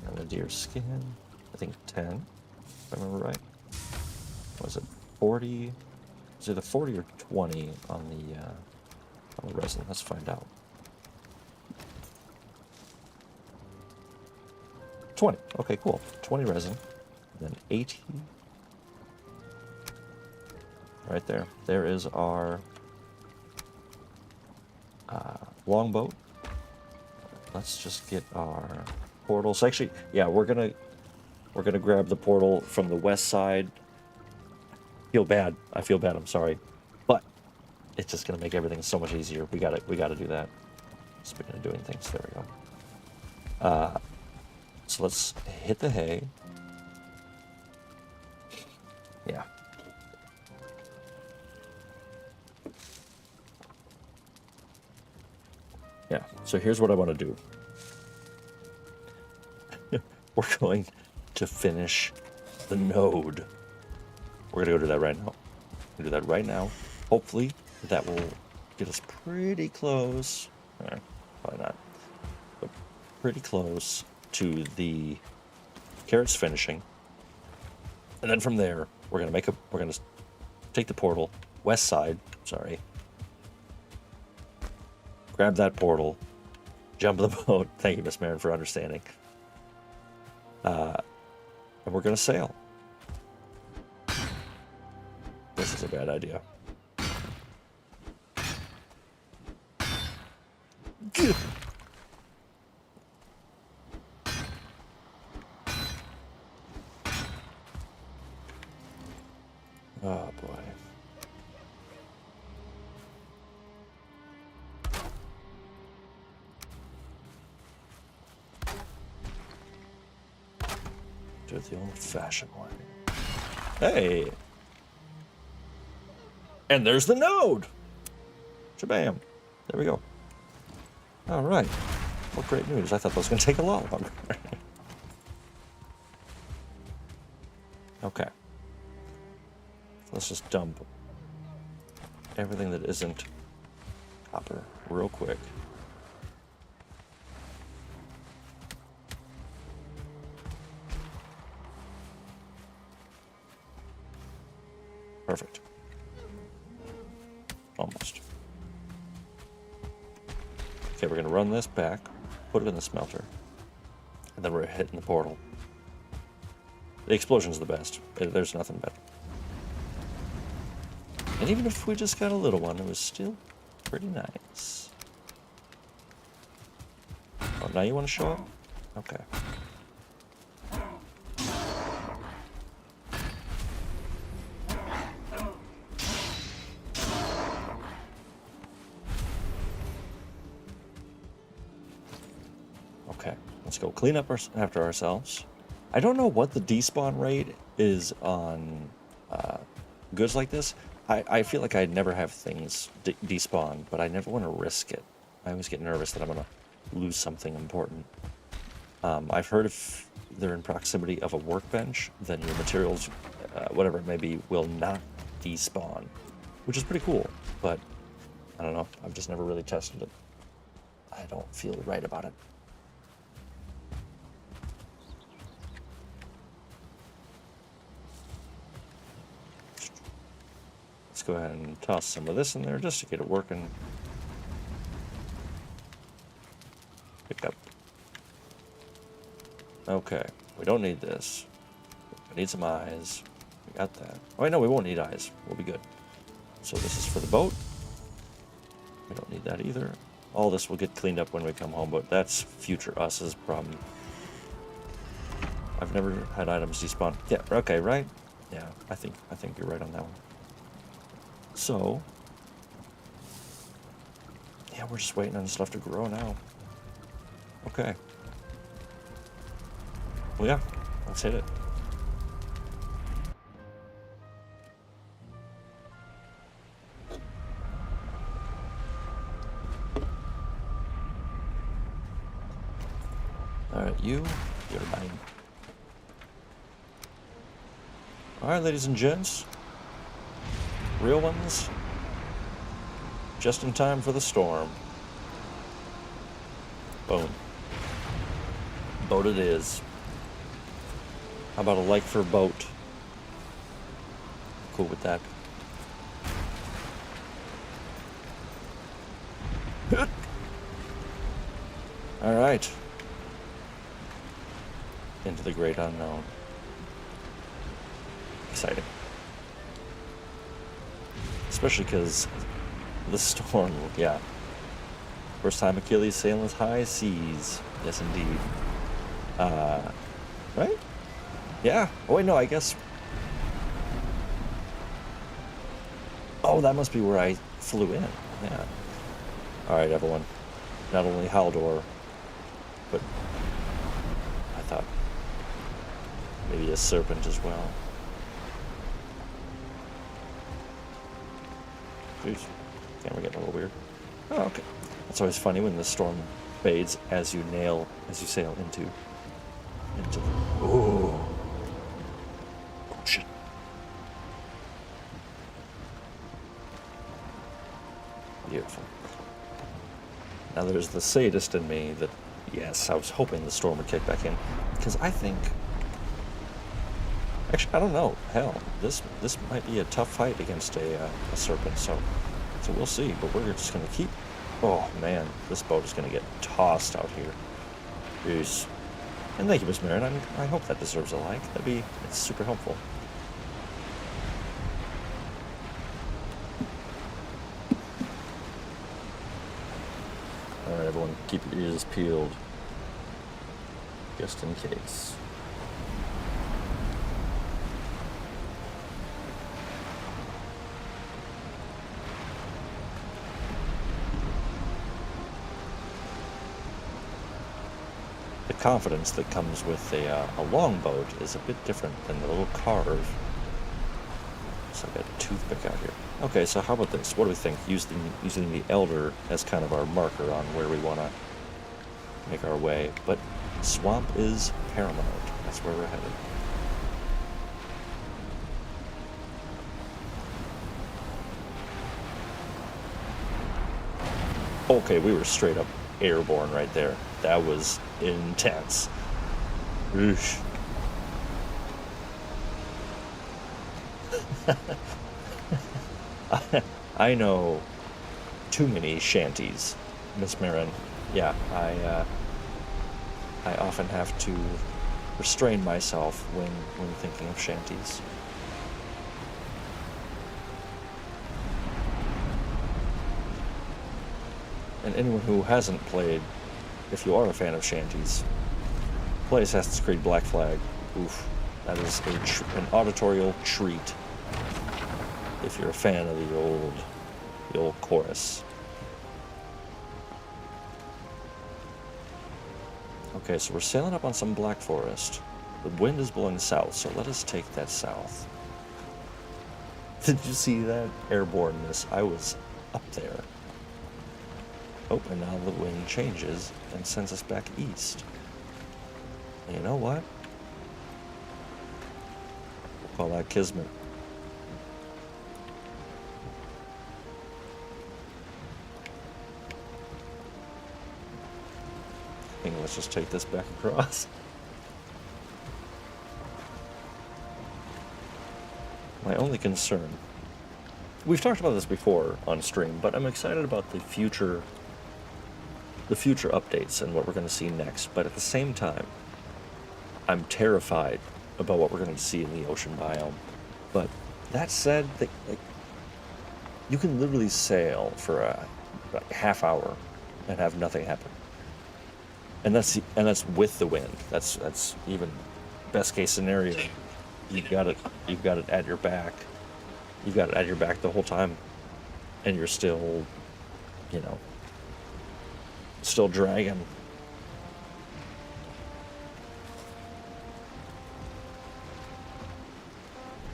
And the deer skin. I think 10, if I remember right. Was it 40? Is it either 40 or 20 on the resin? Let's find out. 20. Okay, cool. 20 resin. And then 80. Right there. There is our longboat. Let's just get our portal. So actually, yeah, we're gonna grab the portal from the west side. Feel bad. I feel bad. I'm sorry, but it's just gonna make everything so much easier. We gotta do that. Speaking of doing things, there we go. So let's hit the hay. Yeah. Yeah, so here's what I want to do. We're going to finish the node. We're going to go do that right now. We'll do that right now. Hopefully, that will get us pretty close. Probably not. But pretty close to the carrots finishing. And then from there, we're going to take the portal, west side, sorry. Grab that portal, jump the boat. Thank you, Miss Marin, for understanding. And we're going to sail. This is a bad idea. Oh, boy. Do it the old-fashioned way. Hey! And there's the node! Shabam! There we go. All right. What great news. I thought that was going to take a lot longer. Okay. Let's just dump everything that isn't copper real quick. Perfect. Almost. Okay, we're going to run this back, put it in the smelter, and then we're hitting the portal. The explosion's the best. There's nothing better. And even if we just got a little one, it was still pretty nice. Oh, now you want to show up? Okay. Okay, let's go clean up after ourselves. I don't know what the despawn rate is on goods like this. I feel like I never have things despawn, but I never want to risk it. I always get nervous that I'm going to lose something important. I've heard if they're in proximity of a workbench, then your materials, whatever it may be, will not despawn, which is pretty cool, but I don't know. I've just never really tested it. I don't feel right about it. Let's go ahead and toss some of this in there just to get it working. Pick up. Okay, we don't need this. We need some eyes. We got that. Oh, wait, no, we won't need eyes. We'll be good. So this is for the boat. We don't need that either. All this will get cleaned up when we come home, but that's future us's problem. I've never had items despawn. Yeah, okay, right? Yeah, I think you're right on that one. So, yeah, we're just waiting on stuff to grow now. Okay. Well, yeah, let's hit it. All right, you're mine. All right, ladies and gents. Real ones, just in time for the storm. Boom. Boat it is. How about a like for boat? Cool with that. All right. Into the great unknown. Exciting. Especially because the storm, yeah. First time Achilles sailing high seas. Yes, indeed. Right? Yeah. Oh, wait, no, I guess... Oh, that must be where I flew in. Yeah. Alright, everyone. Not only Haldor, but I thought maybe a serpent as well. Jeez. Camera getting a little weird. Oh, okay. It's always funny when the storm fades as you sail into the... Ooh. Ocean. Beautiful. Now there's the sadist in me that, yes, I was hoping the storm would kick back in, because I think... Actually, I don't know. Hell, this might be a tough fight against a serpent, so we'll see. But we're just going to keep... Oh, man, this boat is going to get tossed out here. Jeez. And thank you, Miss Marin. I hope that deserves a like. It's super helpful. Alright, everyone, keep your ears peeled. Just in case. The confidence that comes with a longboat is a bit different than the little carve. It's like a toothpick out here. Okay, so how about this? What do we think? Using the Elder as kind of our marker on where we want to make our way. But swamp is paramount. That's where we're headed. Okay, we were straight up airborne right there. That was intense. Oosh. I know too many shanties, Miss Marin. Yeah, I often have to restrain myself when thinking of shanties. And anyone who hasn't played, if you are a fan of shanties, play Assassin's Creed Black Flag. Oof, that is an auditorial treat. If you're a fan of the old chorus. Okay, so we're sailing up on some Black Forest. The wind is blowing south, so let us take that south. Did you see that airborneness? I was up there. Oh, and now the wind changes and sends us back east. And you know what? We'll call that Kismet. Let's just take this back across. My only concern... We've talked about this before on stream, but I'm excited about the future updates and what we're going to see next. But at the same time, I'm terrified about what we're going to see in the ocean biome. But that said, you can literally sail for a half hour and have nothing happen. And that's with the wind. That's even best case scenario. You've got it at your back. You've got it at your back the whole time, and you're still, still dragging.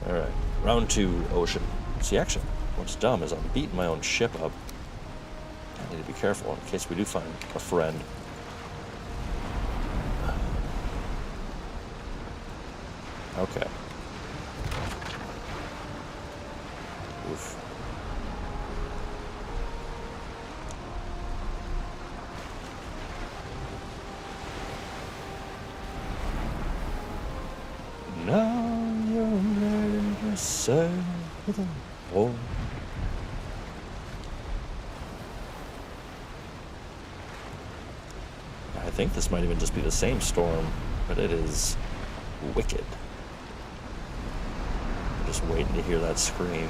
All right, round 2, ocean. See, actually, what's dumb is I'm beating my own ship up. I need to be careful in case we do find a friend. Okay. Oof. Now you're ready to sail with a boat. I think this might even just be the same storm, but it is wicked. Just waiting to hear that scream.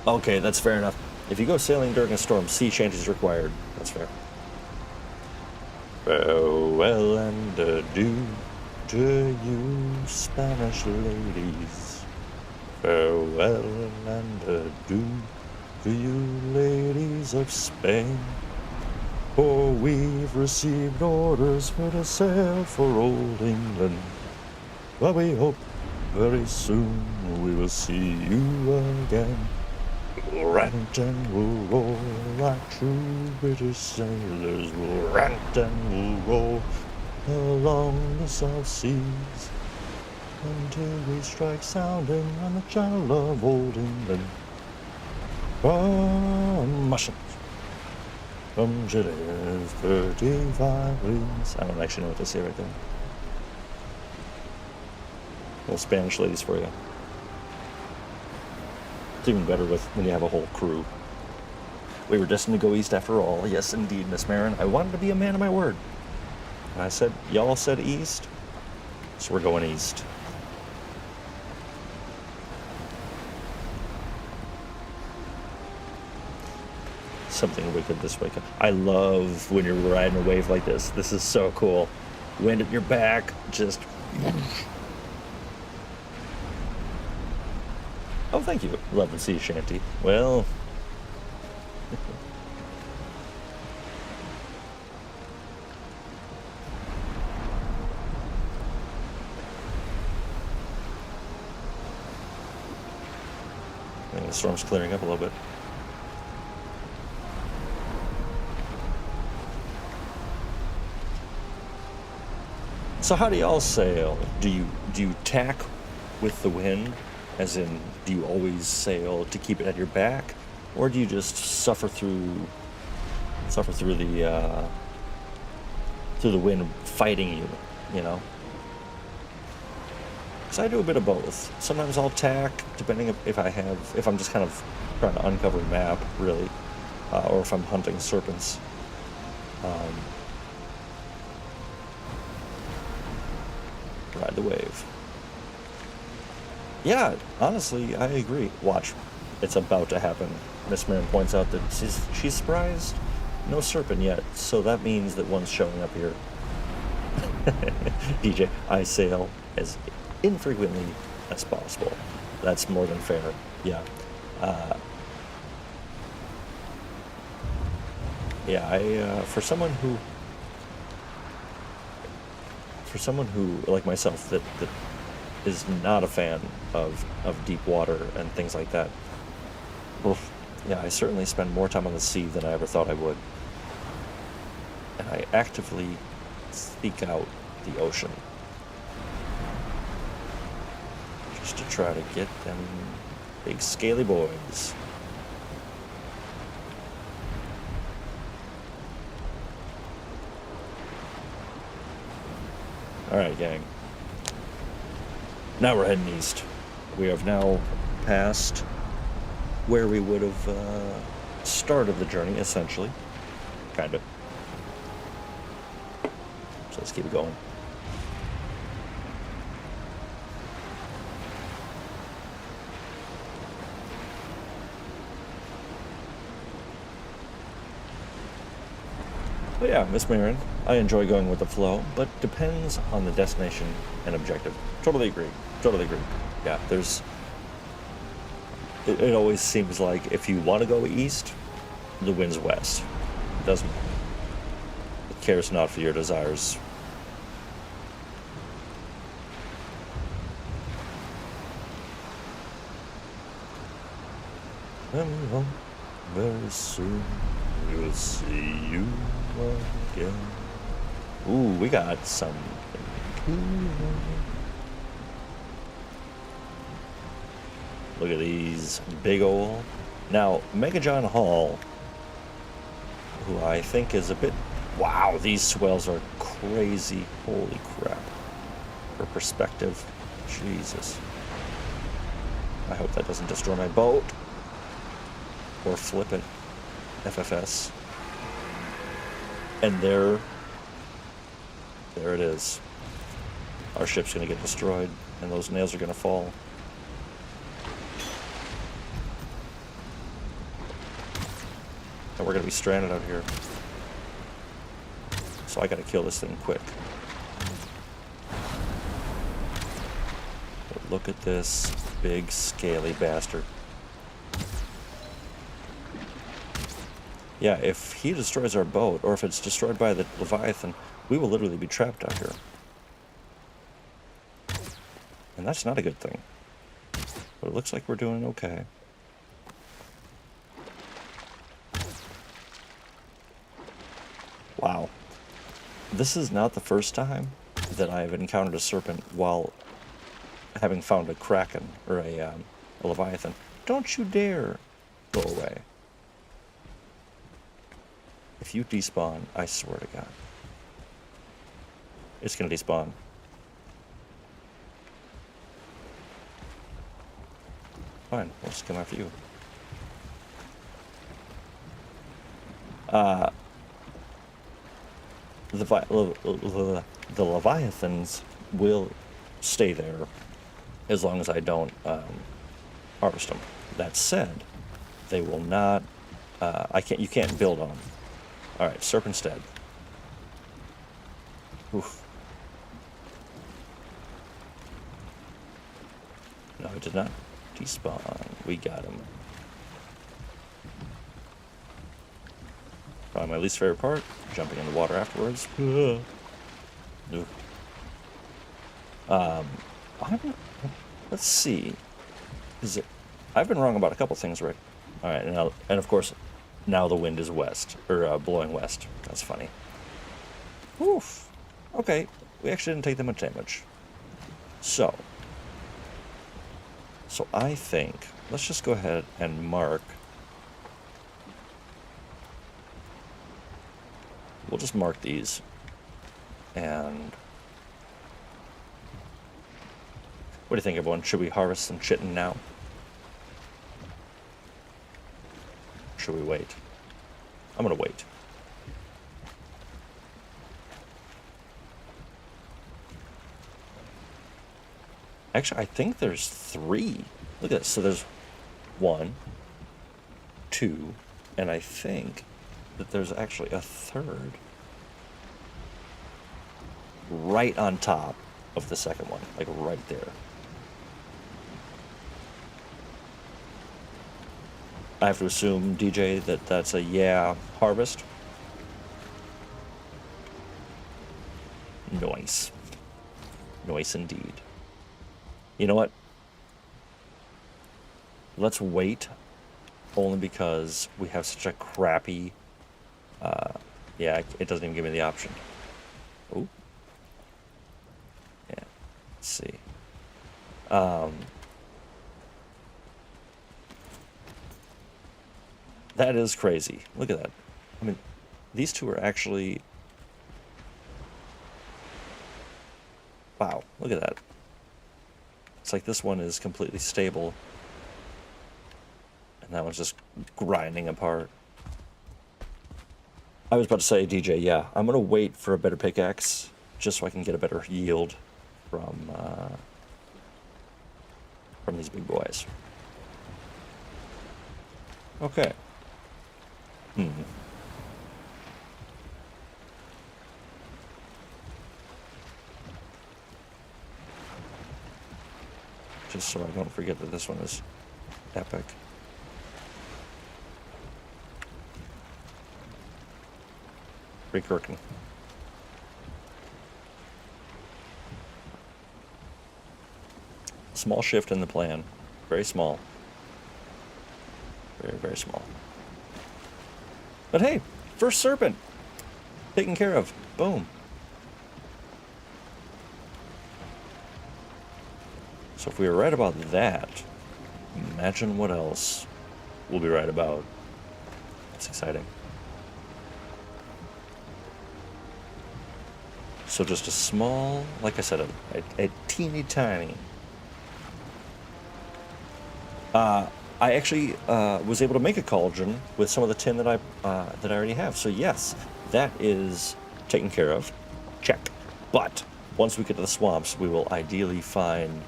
Okay, that's fair enough. If you go sailing during a storm, sea shanties required. That's fair. Farewell and adieu to you, Spanish ladies. Farewell and adieu to you, ladies of Spain. For we've received orders for to sail for old England. But we hope very soon we will see you again. We'll rant and we'll roll like true British sailors. We'll rant and we'll roll along the South Seas until we strike sounding on the Channel of Old England. From Mushat, from Chile, 35 leagues. I don't actually know what they say right there. Little Spanish ladies for you. It's even better when you have a whole crew. We were destined to go east after all. Yes, indeed, Miss Marin. I wanted to be a man of my word. And I said, y'all said east, so we're going east. Something wicked this week. I love when you're riding a wave like this. This is so cool. Wind at your back, just... Oh, thank you, Love and Sea Shanty. Well... I think the storm's clearing up a little bit. So how do y'all sail? Do you tack with the wind? As in, do you always sail to keep it at your back, or do you just suffer through the wind fighting you? You know. Because I do a bit of both. Sometimes I'll tack, depending if I'm just kind of trying to uncover a map, really, or if I'm hunting serpents. Ride the wave. Yeah, honestly, I agree. Watch. It's about to happen. Miss Marin points out that she's surprised. No serpent yet, so that means that one's showing up here. DJ, I sail as infrequently as possible. That's more than fair. Yeah. For someone who, like myself, that is not a fan of deep water and things like that. Oof. Yeah, I certainly spend more time on the sea than I ever thought I would. And I actively seek out the ocean. Just to try to get them big scaly boys. Alright, gang. Now we're heading east. We have now passed where we would have started the journey, essentially. Kind of. So let's keep it going. But yeah, Miss Marin, I enjoy going with the flow, but depends on the destination and objective. Totally agree. Totally agree. Yeah, it always seems like if you want to go east, the wind's west. It doesn't. It cares not for your desires. And very soon we'll see you again. Ooh, we got some. Look at these big ol'. Now, Mega John Hall, who I think is a bit. Wow, these swells are crazy. Holy crap. For perspective, Jesus. I hope that doesn't destroy my boat. Or flip it. FFS. And there it is. Our ship's gonna get destroyed, and those nails are gonna fall. second we're gonna be stranded out here. So I gotta kill this thing quick. But look at this big scaly bastard. Yeah, if he destroys our boat, or if it's destroyed by the Leviathan, we will literally be trapped out here. And that's not a good thing. But it looks like we're doing okay. Wow. This is not the first time that I've encountered a serpent while having found a kraken, or a Leviathan. Don't you dare go away. If you despawn, I swear to God. It's gonna despawn. Fine, we'll just come after you. The Leviathans will stay there as long as I don't harvest them. That said, they will not. You can't build on them. All right, serpent's dead. Oof. No, it did not despawn. We got him. Probably my least favorite part, jumping in the water afterwards. Let's see. I've been wrong about a couple things, right? All right, and of course, now the wind is west, or blowing west. That's funny. Oof. Okay, we actually didn't take that much damage. So I think let's just go ahead and mark. We'll just mark these, and what do you think, everyone? Should we harvest some chitin now? Should we wait? I'm gonna wait. Actually, I think there's 3. Look at this. So there's 1, 2, and I think that there's actually a 3rd right on top of the second one, like right there. I have to assume, DJ, that that's a harvest. Nice. Nice indeed. You know what? Let's wait, only because we have such a crappy... yeah, it doesn't even give me the option. Oh. Yeah, let's see. That is crazy. Look at that. I mean, these two are actually... Wow, look at that. It's like this one is completely stable, and that one's just grinding apart. I was about to say, DJ, yeah, I'm gonna wait for a better pickaxe, just so I can get a better yield from these big boys. Okay. Just so I don't forget that this one is epic. Recurking. Small shift in the plan. Very small. Very, very small. But hey, first serpent. Taken care of. Boom. So if we were right about that, imagine what else we'll be right about. That's exciting. So just a small, like I said, a teeny tiny. I actually was able to make a cauldron with some of the tin that I already have. So yes, that is taken care of. Check. But once we get to the swamps, we will ideally find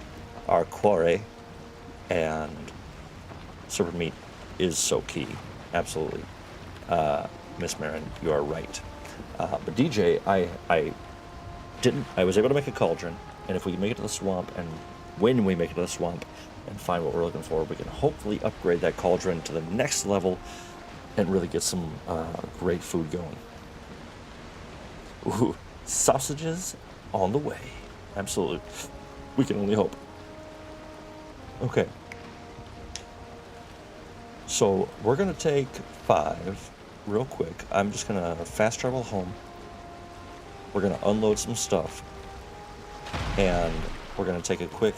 our quarry, and serpent meat is so key. Absolutely. Miss Marin, you are right. But DJ, I was able to make a cauldron, and if we can make it to the swamp, and when we make it to the swamp and find what we're looking for, we can hopefully upgrade that cauldron to the next level and really get some great food going. Ooh, sausages on the way. Absolutely. We can only hope. Okay. So we're going to take 5 real quick. I'm just going to fast travel home. We're going to unload some stuff. And we're going to take a quick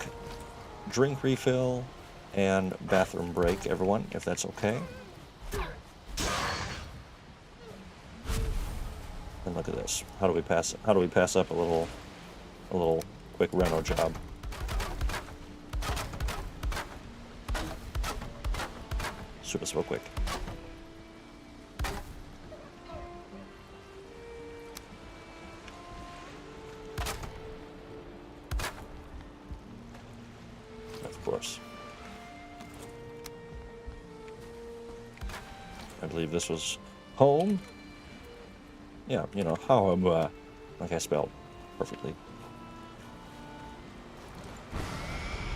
drink refill and bathroom break, everyone, if that's okay. And look at this. How do we pass up a little quick reno job? Let's do this real quick. Of course. I believe this was home. Yeah, you know, how I'm, like I spelled perfectly.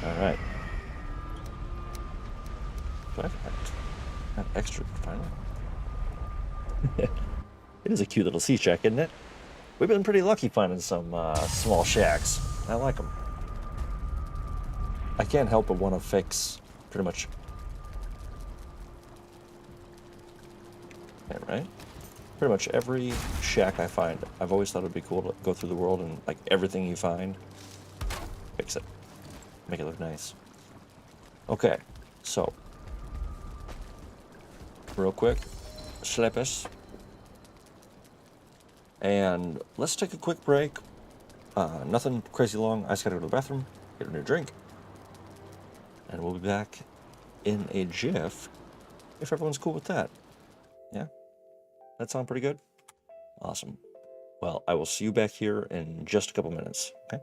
Alright. Do I have extra, finally? It is a cute little sea shack, isn't it? We've been pretty lucky finding some small shacks. I like them. I can't help but want to fix pretty much... Yeah, right? Pretty much every shack I find, I've always thought it'd be cool to go through the world and, like, everything you find, fix it. Make it look nice. Okay, so, real quick, slippers. And let's take a quick break. Nothing crazy long. I just gotta go to the bathroom, get a new drink. And we'll be back in a jiff, if everyone's cool with that. Yeah? That sound pretty good? Awesome. Well, I will see you back here in just a couple minutes, okay?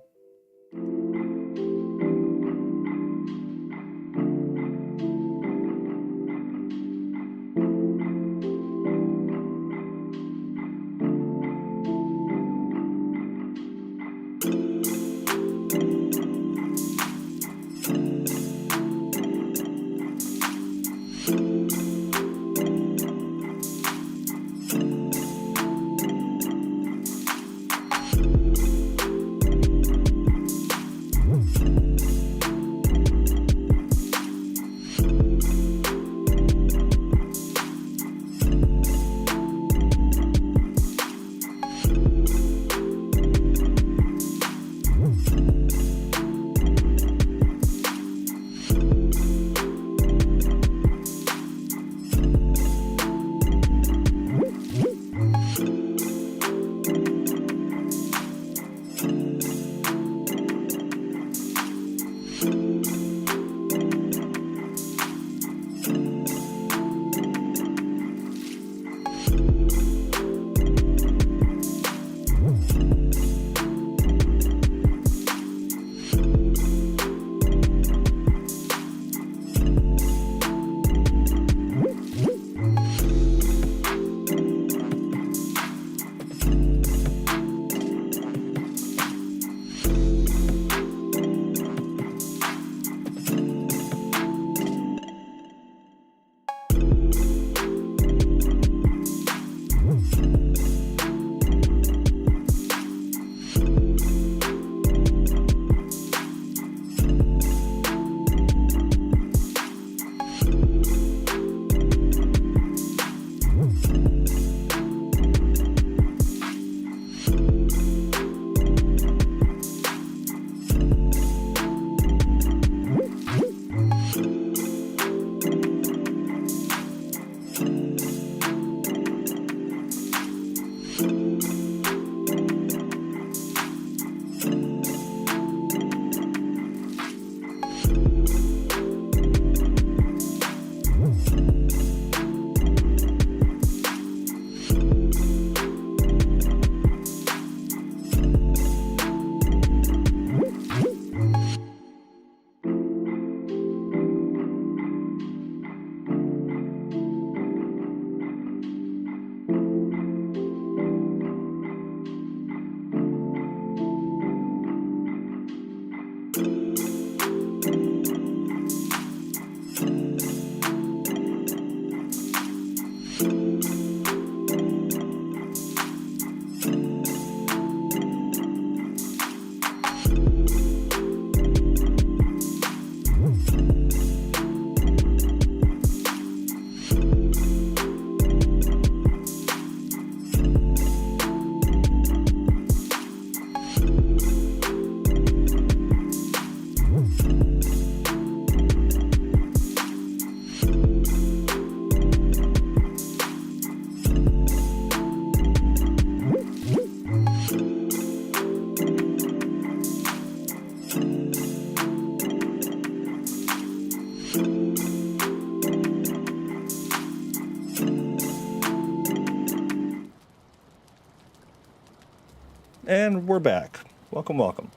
And we're back. Welcome, welcome.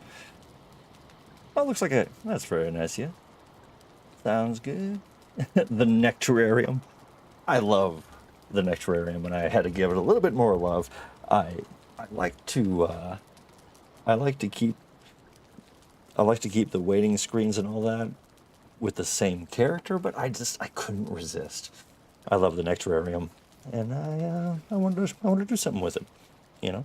Oh, looks like that's very nice, yeah. Sounds good. The Nectararium. I love the Nectararium, and I had to give it a little bit more love. I like to keep the waiting screens and all that with the same character, but I couldn't resist. I love the Nectararium, and I wanted to do something with it, you know.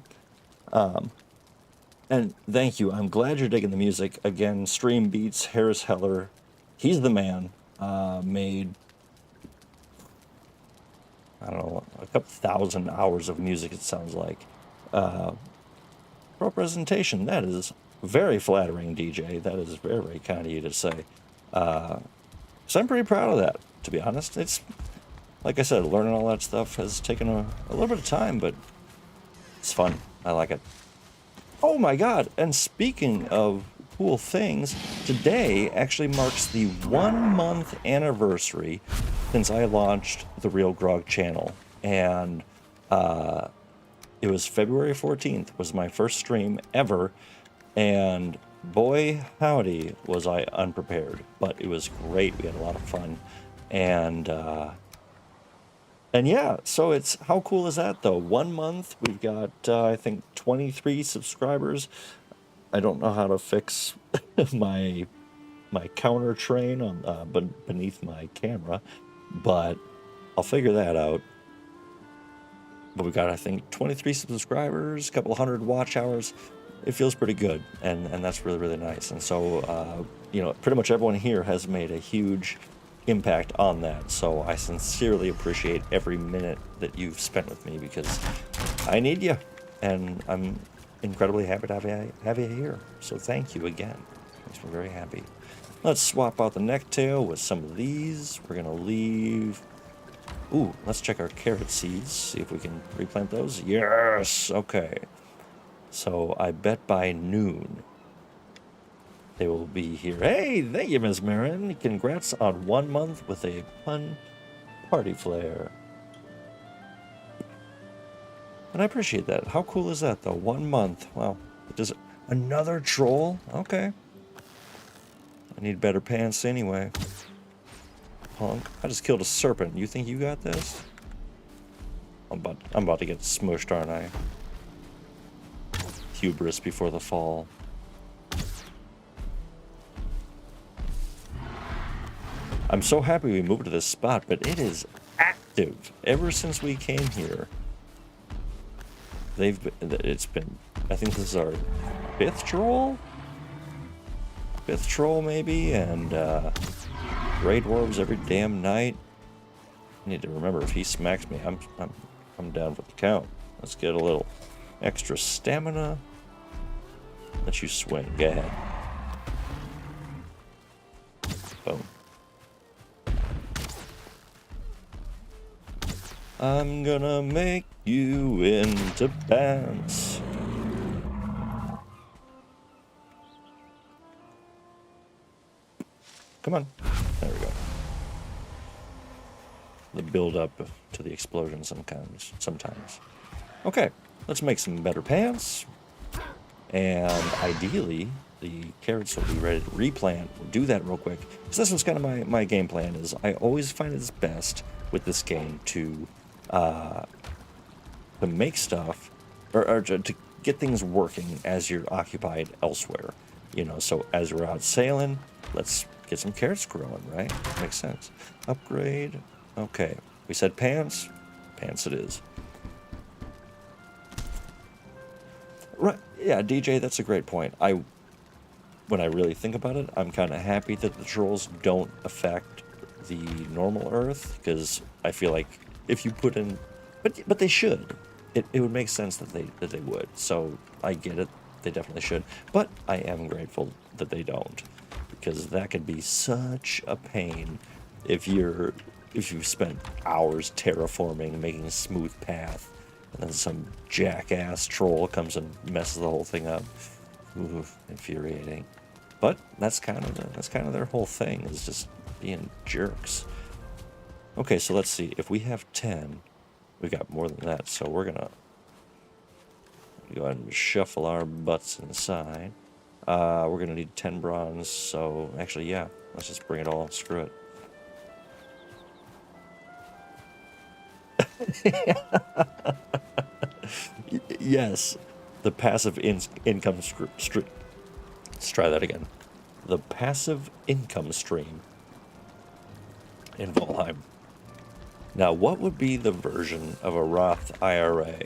And thank you. I'm glad you're digging the music. Again, Stream Beats, Harris Heller. He's the man. Made, I don't know, a couple thousand hours of music, it sounds like. Representation, that is very flattering, DJ. That is very, very kind of you to say. So I'm pretty proud of that, to be honest. It's, like I said, learning all that stuff has taken a little bit of time, but it's fun. I like it. Oh my god, and speaking of cool things, today actually marks the 1-month anniversary since I launched the Real Grog channel. And it was February 14th was my first stream ever, and boy howdy was I unprepared, but it was great. We had a lot of fun. And yeah, so it's, how cool is that though? 1 month, we've got, I think 23 subscribers. I don't know how to fix my counter train on beneath my camera, but I'll figure that out. But we've got, I think, 23 subscribers, a couple hundred watch hours. It feels pretty good, and that's really, really nice. And so, you know, pretty much everyone here has made a huge impact on that, so I sincerely appreciate every minute that you've spent with me, because I need you, and I'm incredibly happy to have you here. So thank you again. Makes me very happy. Let's swap out the necktail with some of these. We're gonna leave. Ooh, let's check our carrot seeds, see if we can replant those. Yes, okay. So I bet by noon they will be here. Hey, thank you, Ms. Marin. Congrats on 1 month with a fun party flare. And I appreciate that. How cool is that, though? 1 month. Wow. Does another troll? Okay. I need better pants anyway. Punk. I just killed a serpent. You think you got this? I'm about to get smushed, aren't I? Hubris before the fall. I'm so happy we moved to this spot, but it is active ever since we came here. It's been, I think this is our 5th troll? 5th troll maybe, and great orbs every damn night. I need to remember, if he smacks me, I'm down for the count. Let's get a little extra stamina. Let you swing. Go ahead. Boom. I'm gonna make you into pants. Come on. There we go. The build up to the explosion sometimes. Okay, let's make some better pants. And ideally, the carrots will be ready to replant. We'll do that real quick. So this was kind of my game plan is I always find it's best with this game to make stuff or to get things working as you're occupied elsewhere. You know, so as we're out sailing, let's get some carrots growing, right? Makes sense. Upgrade. Okay. We said pants. Pants it is. Right. Yeah, DJ, that's a great point. When I really think about it, I'm kind of happy that the trolls don't affect the normal Earth, because I feel like if you put in, but they should. It would make sense that they would. So I get it. They definitely should. But I am grateful that they don't, because that could be such a pain if you've spent hours terraforming, making a smooth path, and then some jackass troll comes and messes the whole thing up. Ooh, infuriating. But that's kind of their whole thing, is just being jerks. Okay, so let's see. If we have 10, we got more than that, so we're gonna go ahead and shuffle our butts inside. We're gonna need 10 bronze, so actually, yeah, let's just bring it all. Screw it. Yes, the passive income stream. Let's try that again. The passive income stream in Valheim. Now, what would be the version of a Roth IRA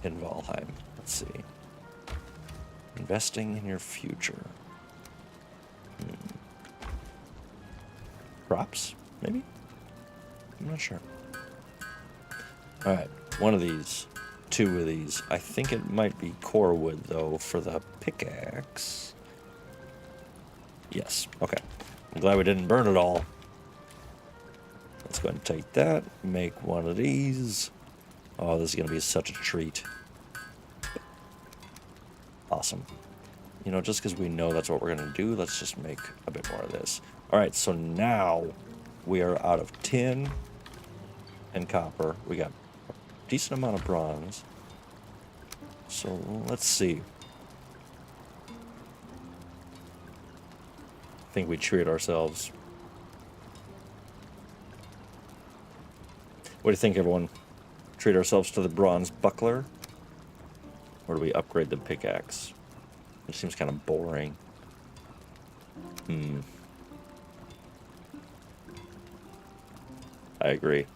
in Valheim? Let's see. Investing in your future. Crops, maybe? I'm not sure. All right, one of these, 2 of these. I think it might be core wood, though, for the pickaxe. Yes, okay. I'm glad we didn't burn it all. Let's go ahead and take that, make one of these. Oh, this is going to be such a treat. Awesome. You know, just because we know that's what we're going to do, let's just make a bit more of this. All right, so now we are out of tin and copper. We got a decent amount of bronze. So let's see. I think we treat ourselves. What do you think, everyone? Treat ourselves to the bronze buckler? Or do we upgrade the pickaxe? It seems kind of boring. I agree.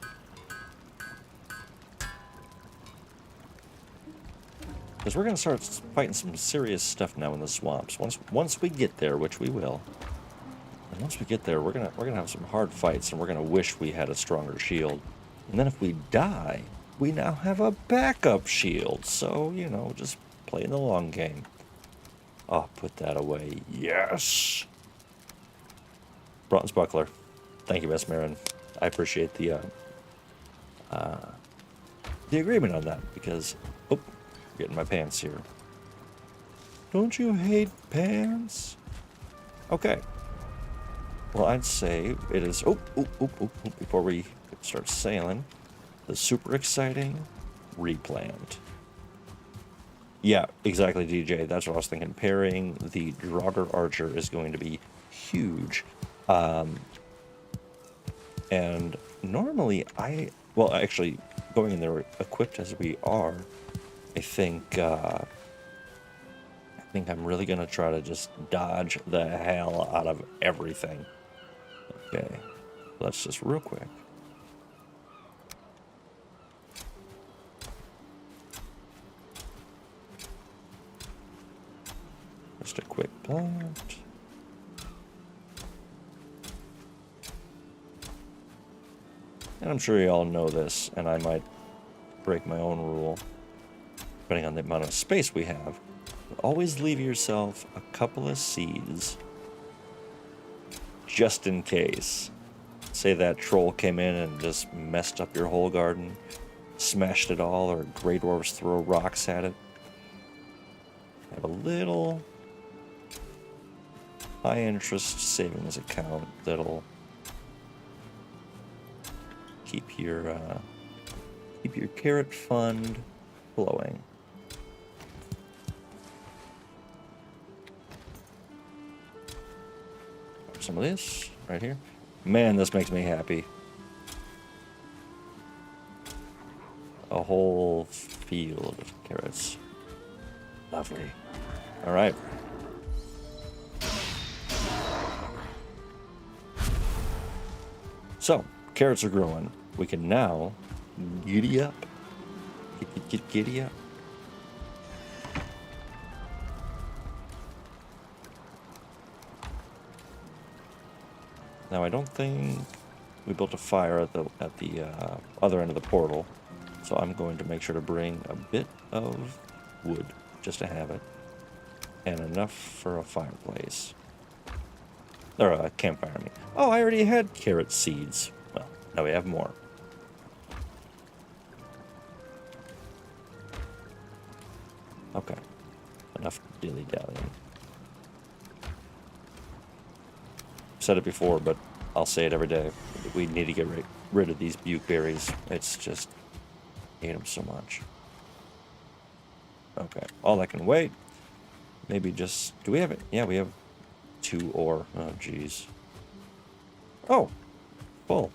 Because we're going to start fighting some serious stuff now in the swamps. Once we get there, which we will. And once we get there, we're gonna have some hard fights, and we're gonna wish we had a stronger shield. And then if we die, we now have a backup shield. So, you know, just playing the long game. Oh, put that away. Yes! Bronze buckler. Thank you, Vesmarin. I appreciate the agreement on that, because... Oh, getting my pants here. Don't you hate pants? Okay. Well, I'd say it is... before we start sailing, the super exciting replant. Yeah, exactly, DJ. That's what I was thinking. Pairing the Draugr Archer is going to be huge. And normally well, actually, going in there equipped as we are, I think I'm really going to try to just dodge the hell out of everything. Okay, let's just real quick. Just a quick plant. And I'm sure you all know this, and I might break my own rule, depending on the amount of space we have. Always leave yourself a couple of seeds, just in case. Say that troll came in and just messed up your whole garden, smashed it all, or Grey Dwarves throw rocks at it. Have a little high-interest savings account that'll keep your carrot fund flowing. Some of this right here. Man, this makes me happy. A whole field of carrots. Lovely. All right. So, carrots are growing. We can now giddy up. Giddy up. Now, I don't think we built a fire at the other end of the portal, so I'm going to make sure to bring a bit of wood just to have it, and enough for a fireplace. Or a campfire, I mean. Oh, I already had carrot seeds. Well, now we have more. Okay. Enough dilly-dallying. Said it before, but I'll say it every day. We need to get rid of these bukeberries. It's just... I hate them so much. Okay. All that can wait. Maybe just... Do we have it? Yeah, we have 2 ore. Oh, jeez. Oh! Full.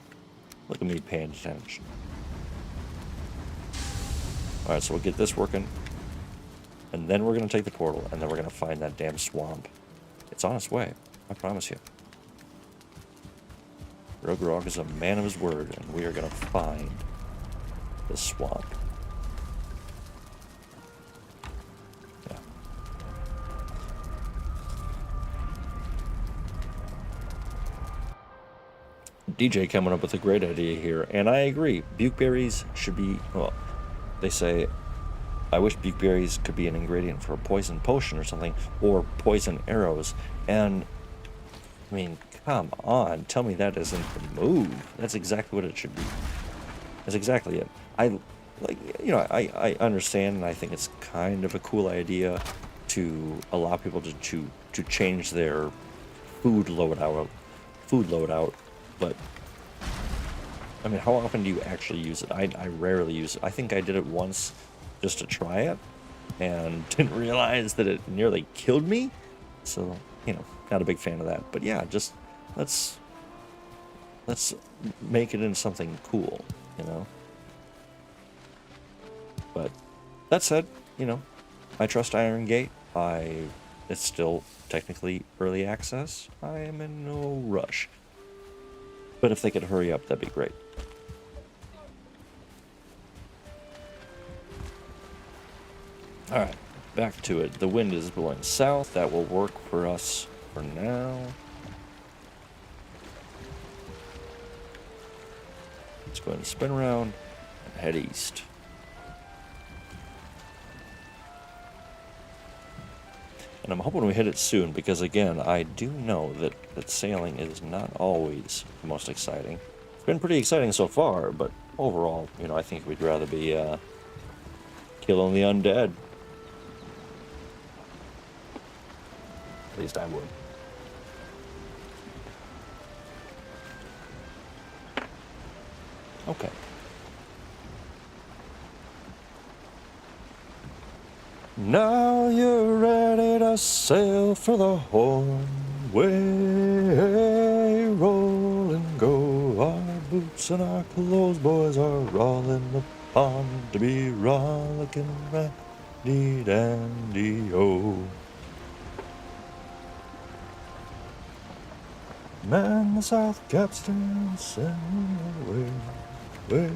Look at me paying attention. Alright, so we'll get this working. And then we're going to take the portal, and then we're going to find that damn swamp. It's on its way. I promise you. Rogrog is a man of his word, and we are going to find the swamp. Yeah. DJ coming up with a great idea here, and I agree. Bukeberries should be, well, they say, I wish bukeberries could be an ingredient for a poison potion or something, or poison arrows, and, I mean, come on, tell me that isn't the move. That's exactly what it should be. That's exactly it. I understand, and I think it's kind of a cool idea to allow people to change their food loadout, but I mean, how often do you actually use it? I rarely use it. I think I did it once just to try it, and didn't realize that it nearly killed me. So, you know, not a big fan of that. But yeah, just let's make it into something cool, you know. But that said, you know, I trust Iron Gate. It's still technically early access. I am in no rush. But if they could hurry up, that'd be great. Alright, back to it. The wind is blowing south. That will work for us for now. Let's go ahead and spin around and head east. And I'm hoping we hit it soon, because again, I do know that sailing is not always the most exciting. It's been pretty exciting so far, but overall, you know, I think we'd rather be killing the undead. At least I would. Okay. Now you're ready to sail for the Horn. Way, roll and go. Our boots and our clothes, boys, are all in the pond to be rollicking randy dandy ho. Man the south capstan, send away,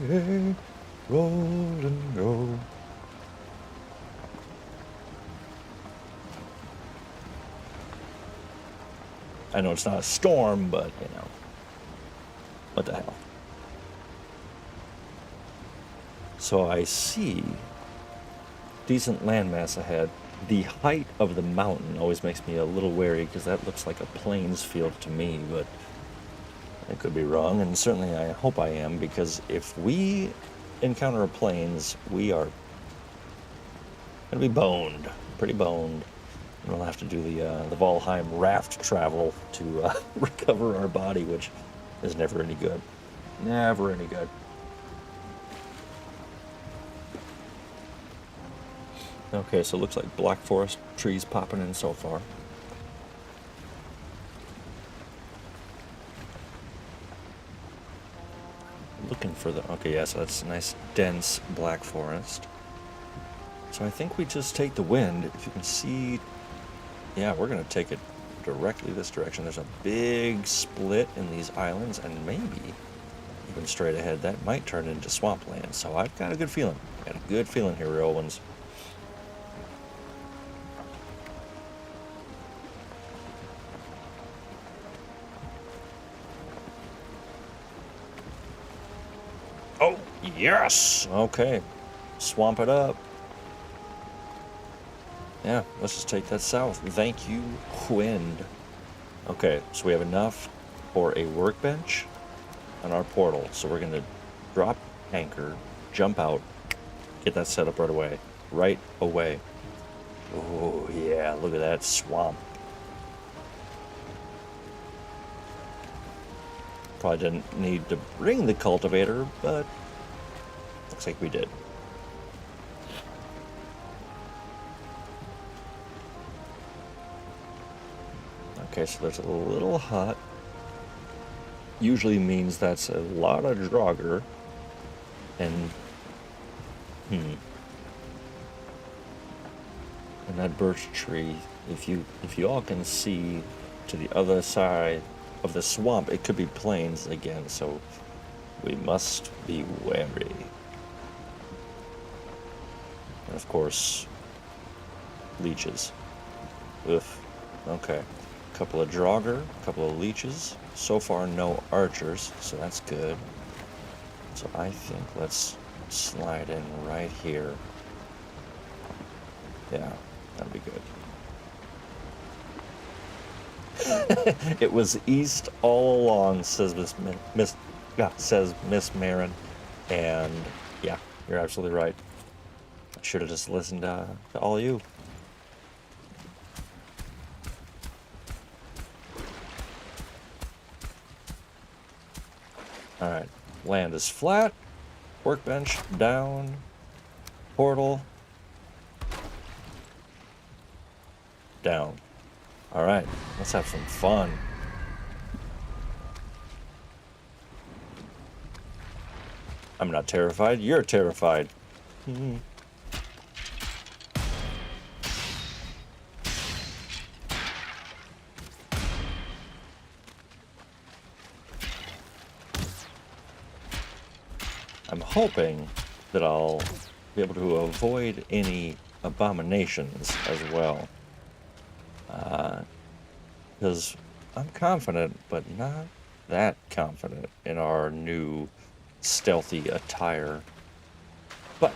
way, roll and go. I know it's not a storm, but, you know, what the hell. So I see decent landmass ahead. The height of the mountain always makes me a little wary, because that looks like a plains field to me, but I could be wrong, and certainly I hope I am, because if we encounter a plains, we are going to be boned, pretty boned. We'll have to do the Valheim raft travel to recover our body, which is never any good. Never any good. Okay, so it looks like black forest trees popping in so far. Looking for the... Okay, yeah, so that's a nice, dense black forest. So I think we just take the wind. If you can see... Yeah, we're going to take it directly this direction. There's a big split in these islands, and maybe even straight ahead, that might turn into swampland. So I've got a good feeling. Got a good feeling here, real ones. Oh, yes! Okay. Swamp it up. Yeah, let's just take that south. Thank you, wind. Okay, so we have enough for a workbench on our portal. So we're going to drop anchor, jump out, get that set up right away. Right away. Oh, yeah, look at that swamp. Probably didn't need to bring the cultivator, but looks like we did. Okay, so there's a little hut. Usually means that's a lot of Draugr. And and that birch tree, if you all can see to the other side of the swamp, it could be plains again, so we must be wary. And of course, leeches. Oof. Okay. Couple of Draugr, couple of leeches. So far, no archers, so that's good. So I think let's slide in right here. Yeah, that'd be good. It was east all along, says Miss Marin, and yeah, you're absolutely right. I should have just listened to all of you. All right, land is flat, workbench down, portal down. All right, let's have some fun. I'm not terrified, you're terrified. I'm hoping that I'll be able to avoid any abominations as well. Because I'm confident, but not that confident in our new stealthy attire. But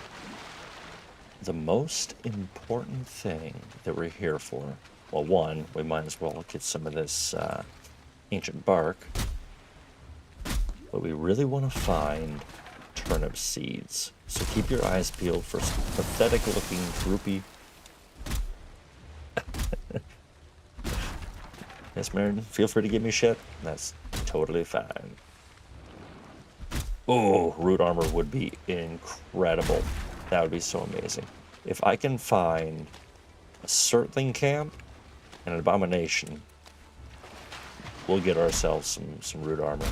the most important thing that we're here for, well, one, we might as well get some of this ancient bark. But we really want to find turnip seeds. So keep your eyes peeled for some pathetic looking droopy. Yes, Marin, feel free to give me shit. That's totally fine. Oh, root armor would be incredible. That would be so amazing. If I can find a Surtling camp and an abomination, we'll get ourselves some root armor.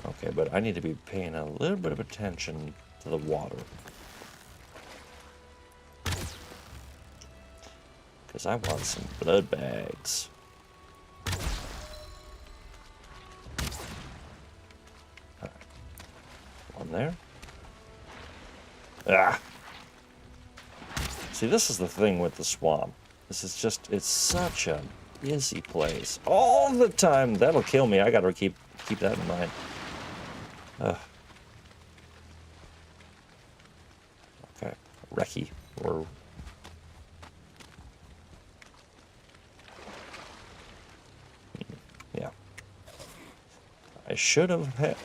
Okay, but I need to be paying a little bit of attention to the water. Because I want some blood bags. All right. One there. Ah! See, this is the thing with the swamp. This is just, it's such a busy place. All the time. That'll kill me. I gotta keep that in mind. Okay, Recce, or yeah. I should have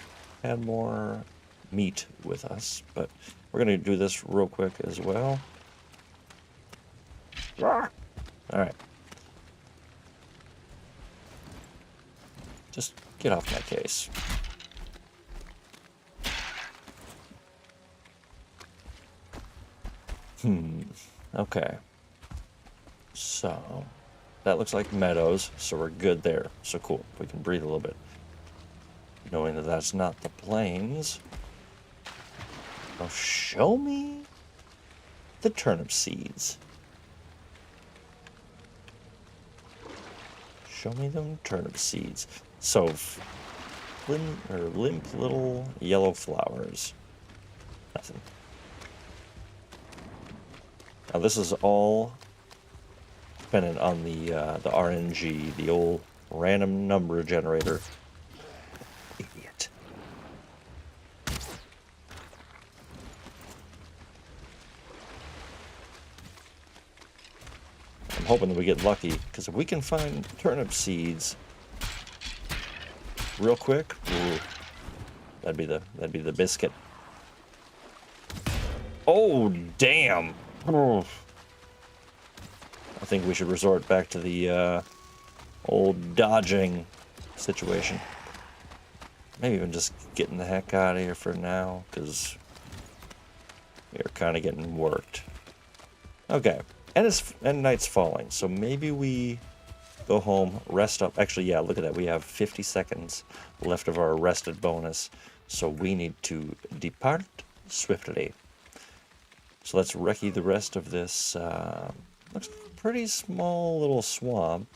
had more meat with us, but we're gonna do this real quick as well. All right. Just get off my case. Okay. So, that looks like meadows, so we're good there. So cool, we can breathe a little bit. Knowing that that's not the plains. Now show me the turnip seeds. Show me them turnip seeds. So, limp little yellow flowers. Nothing. Now this is all dependent on the RNG, the old random number generator. Idiot. I'm hoping that we get lucky, because if we can find turnip seeds real quick, ooh, that'd be the biscuit. Oh, damn. Oh. I think we should resort back to the old dodging situation. Maybe even just getting the heck out of here for now, because we're kind of getting worked. Okay, and night's falling, so maybe we go home, rest up. Actually, yeah, look at that. We have 50 seconds left of our arrested bonus, so we need to depart swiftly. So let's recce the rest of this. Looks like a pretty small little swamp.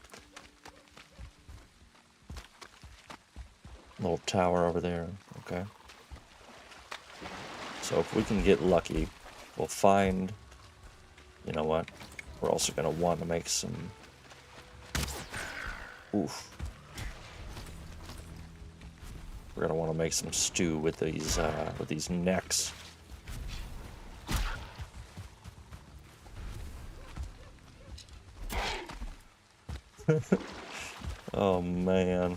Little tower over there. Okay. So if we can get lucky, we'll find... You know what? We're also going to want to make some... Oof. We're going to want to make some stew with these necks. Oh, man.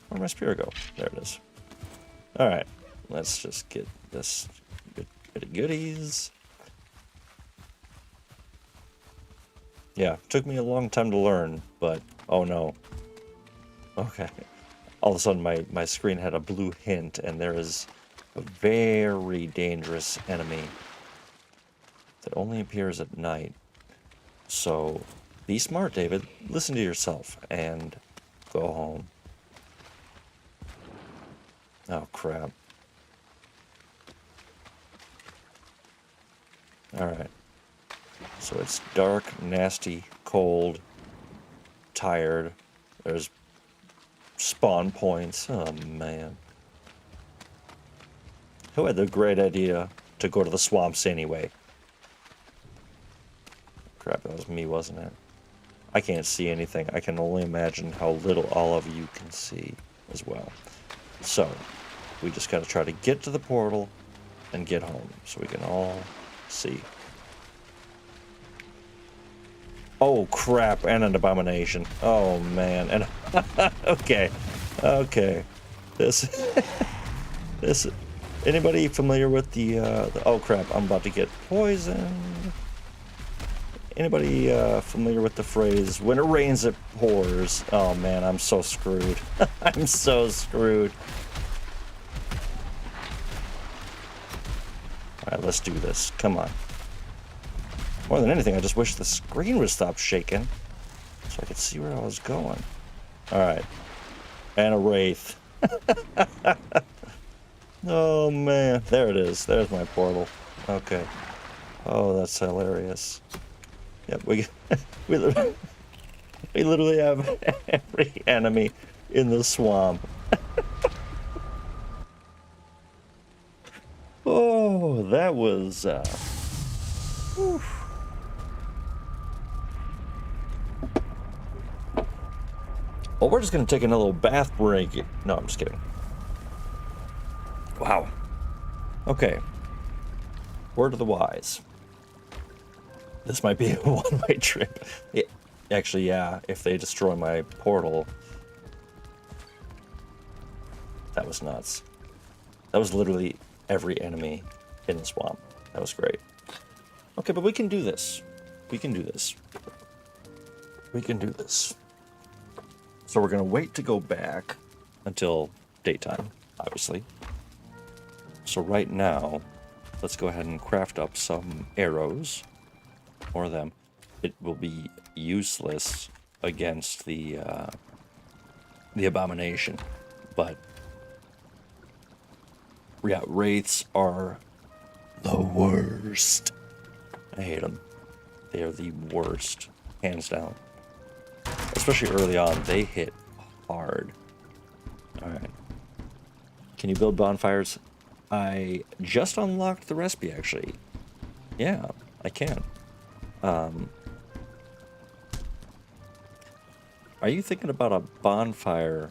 Where'd my spear go? There it is. Alright, let's just get this bit of goodies. Yeah, took me a long time to learn, but oh no. Okay. All of a sudden my screen had a blue hint, and there is a very dangerous enemy that only appears at night. So be smart, David. Listen to yourself and go home. Oh, crap. Alright. So it's dark, nasty, cold, tired. There's spawn points. Oh, man. Who had the great idea to go to the swamps anyway? Crap, that was me, wasn't it? I can't see anything. I can only imagine how little all of you can see as well. So, we just gotta try to get to the portal and get home so we can all see. Oh crap, and an abomination. Oh man, and okay. This anybody familiar with the oh crap, I'm about to get poisoned. Anybody familiar with the phrase, when it rains it pours? Oh man, I'm so screwed. I'm so screwed. Alright, let's do this. Come on. More than anything, I just wish the screen would stop shaking so I could see where I was going. Alright. And a wraith. Oh man, there it is. There's my portal. Okay. Oh, that's hilarious. Yep, we literally have every enemy in the swamp. Oh, that was whew. Well, we're just gonna take another little bath break. No, I'm just kidding. Wow. Okay. Word of the wise. This might be a one-way trip. Actually, yeah, if they destroy my portal. That was nuts. That was literally every enemy in the swamp. That was great. Okay, but we can do this. We can do this. We can do this. So we're going to wait to go back until daytime, obviously. So right now, let's go ahead and craft up some arrows. More of them. It will be useless against the abomination, but yeah, wraiths are the worst. I hate them. They are the worst, hands down. Especially early on, they hit hard. Alright. Can you build bonfires? I just unlocked the recipe, actually. Yeah, I can. Are you thinking about a bonfire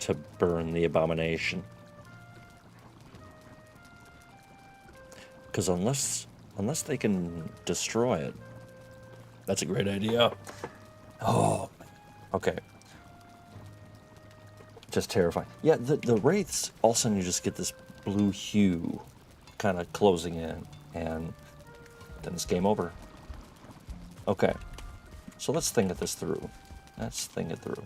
to burn the abomination? Because unless they can destroy it, that's a great idea. Oh, okay. Just terrifying. Yeah, the wraiths, all of a sudden you just get this blue hue kind of closing in, and then it's game over. Okay, so let's think this through. Let's think it through.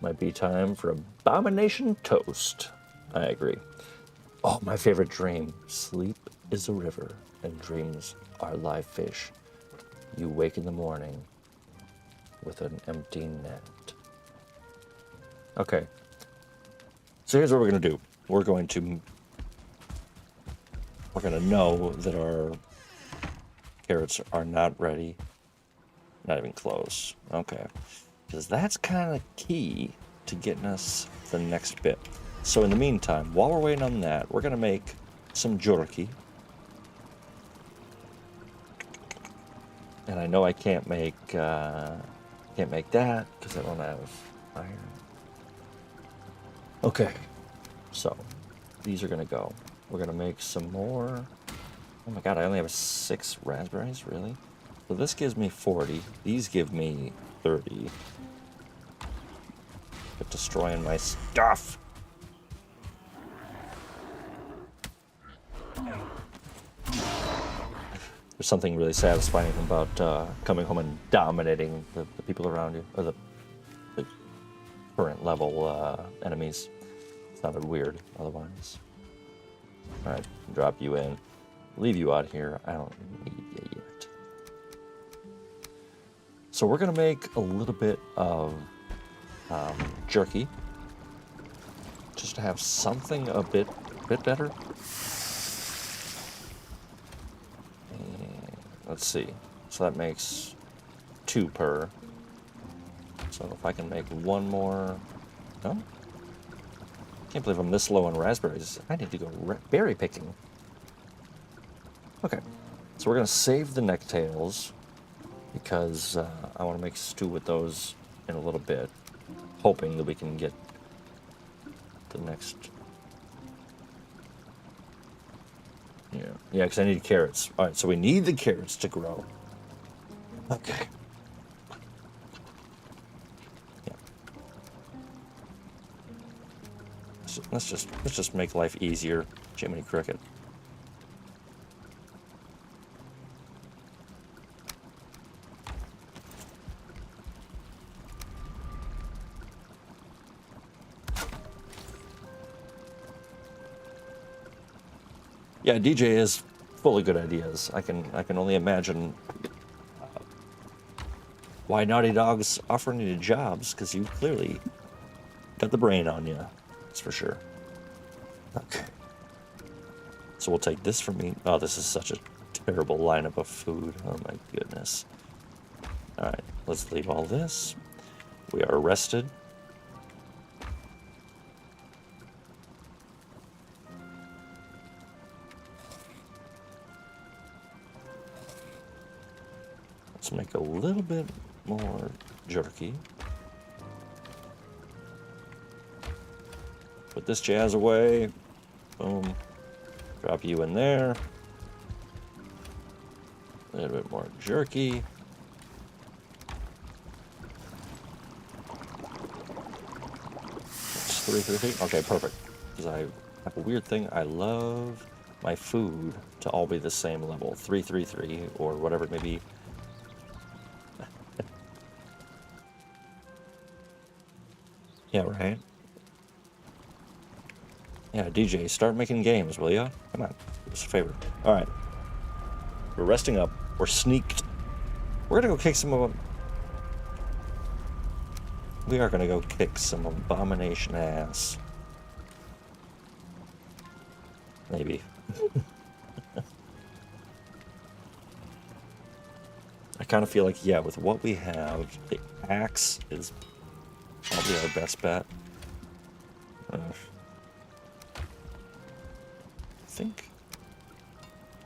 Might be time for abomination toast. I agree. Oh, my favorite dream. Sleep is a river, and dreams are live fish. You wake in the morning with an empty net. Okay. So here's what we're going to do. We're going to know that our carrots are not ready. Not even close. Okay. Because that's kind of key to getting us the next bit. So in the meantime, while we're waiting on that, we're going to make some jerky. And I know I can't make that because I don't have iron. Okay. So these are going to go. We're going to make some more. Oh my god, I only have 6 raspberries, really? So this gives me 40. These give me 30. But destroying my stuff. There's something really satisfying about coming home and dominating the people around you, or the current level enemies. It sounded weird otherwise. Alright, drop you in. Leave you out here. I don't need you yet. So we're going to make a little bit of jerky. Just to have something a bit better. Let's see. So that makes 2 per. So if I can make 1 more. No? Can't believe I'm this low on raspberries. I need to go berry picking. Okay. So we're going to save the necktails because I want to make stew with those in a little bit, hoping that we can get the next. Yeah, because I need carrots. All right, so we need the carrots to grow. Okay. Yeah. Let's just make life easier, Jiminy Cricket. Yeah, DJ is full of good ideas. I can only imagine why Naughty Dog's offering you jobs, because you clearly got the brain on you. That's for sure. Okay. So we'll take this from me. Oh, this is such a terrible lineup of food. Oh my goodness. All right, let's leave all this. We are rested. Let's make a little bit more jerky. Put this jazz away. Boom. Drop you in there. A little bit more jerky. That's 3. Okay, perfect. Because I have a weird thing. I love my food to all be the same level. 3, or whatever it may be. Yeah, right? Yeah, DJ, start making games, will ya? Come on, do us a favor. Alright. We're resting up. We're sneaked. We're gonna go kick some of them. We are gonna go kick some abomination ass. Maybe. kind of feel like, yeah, with what we have, the axe is probably our best bet. I think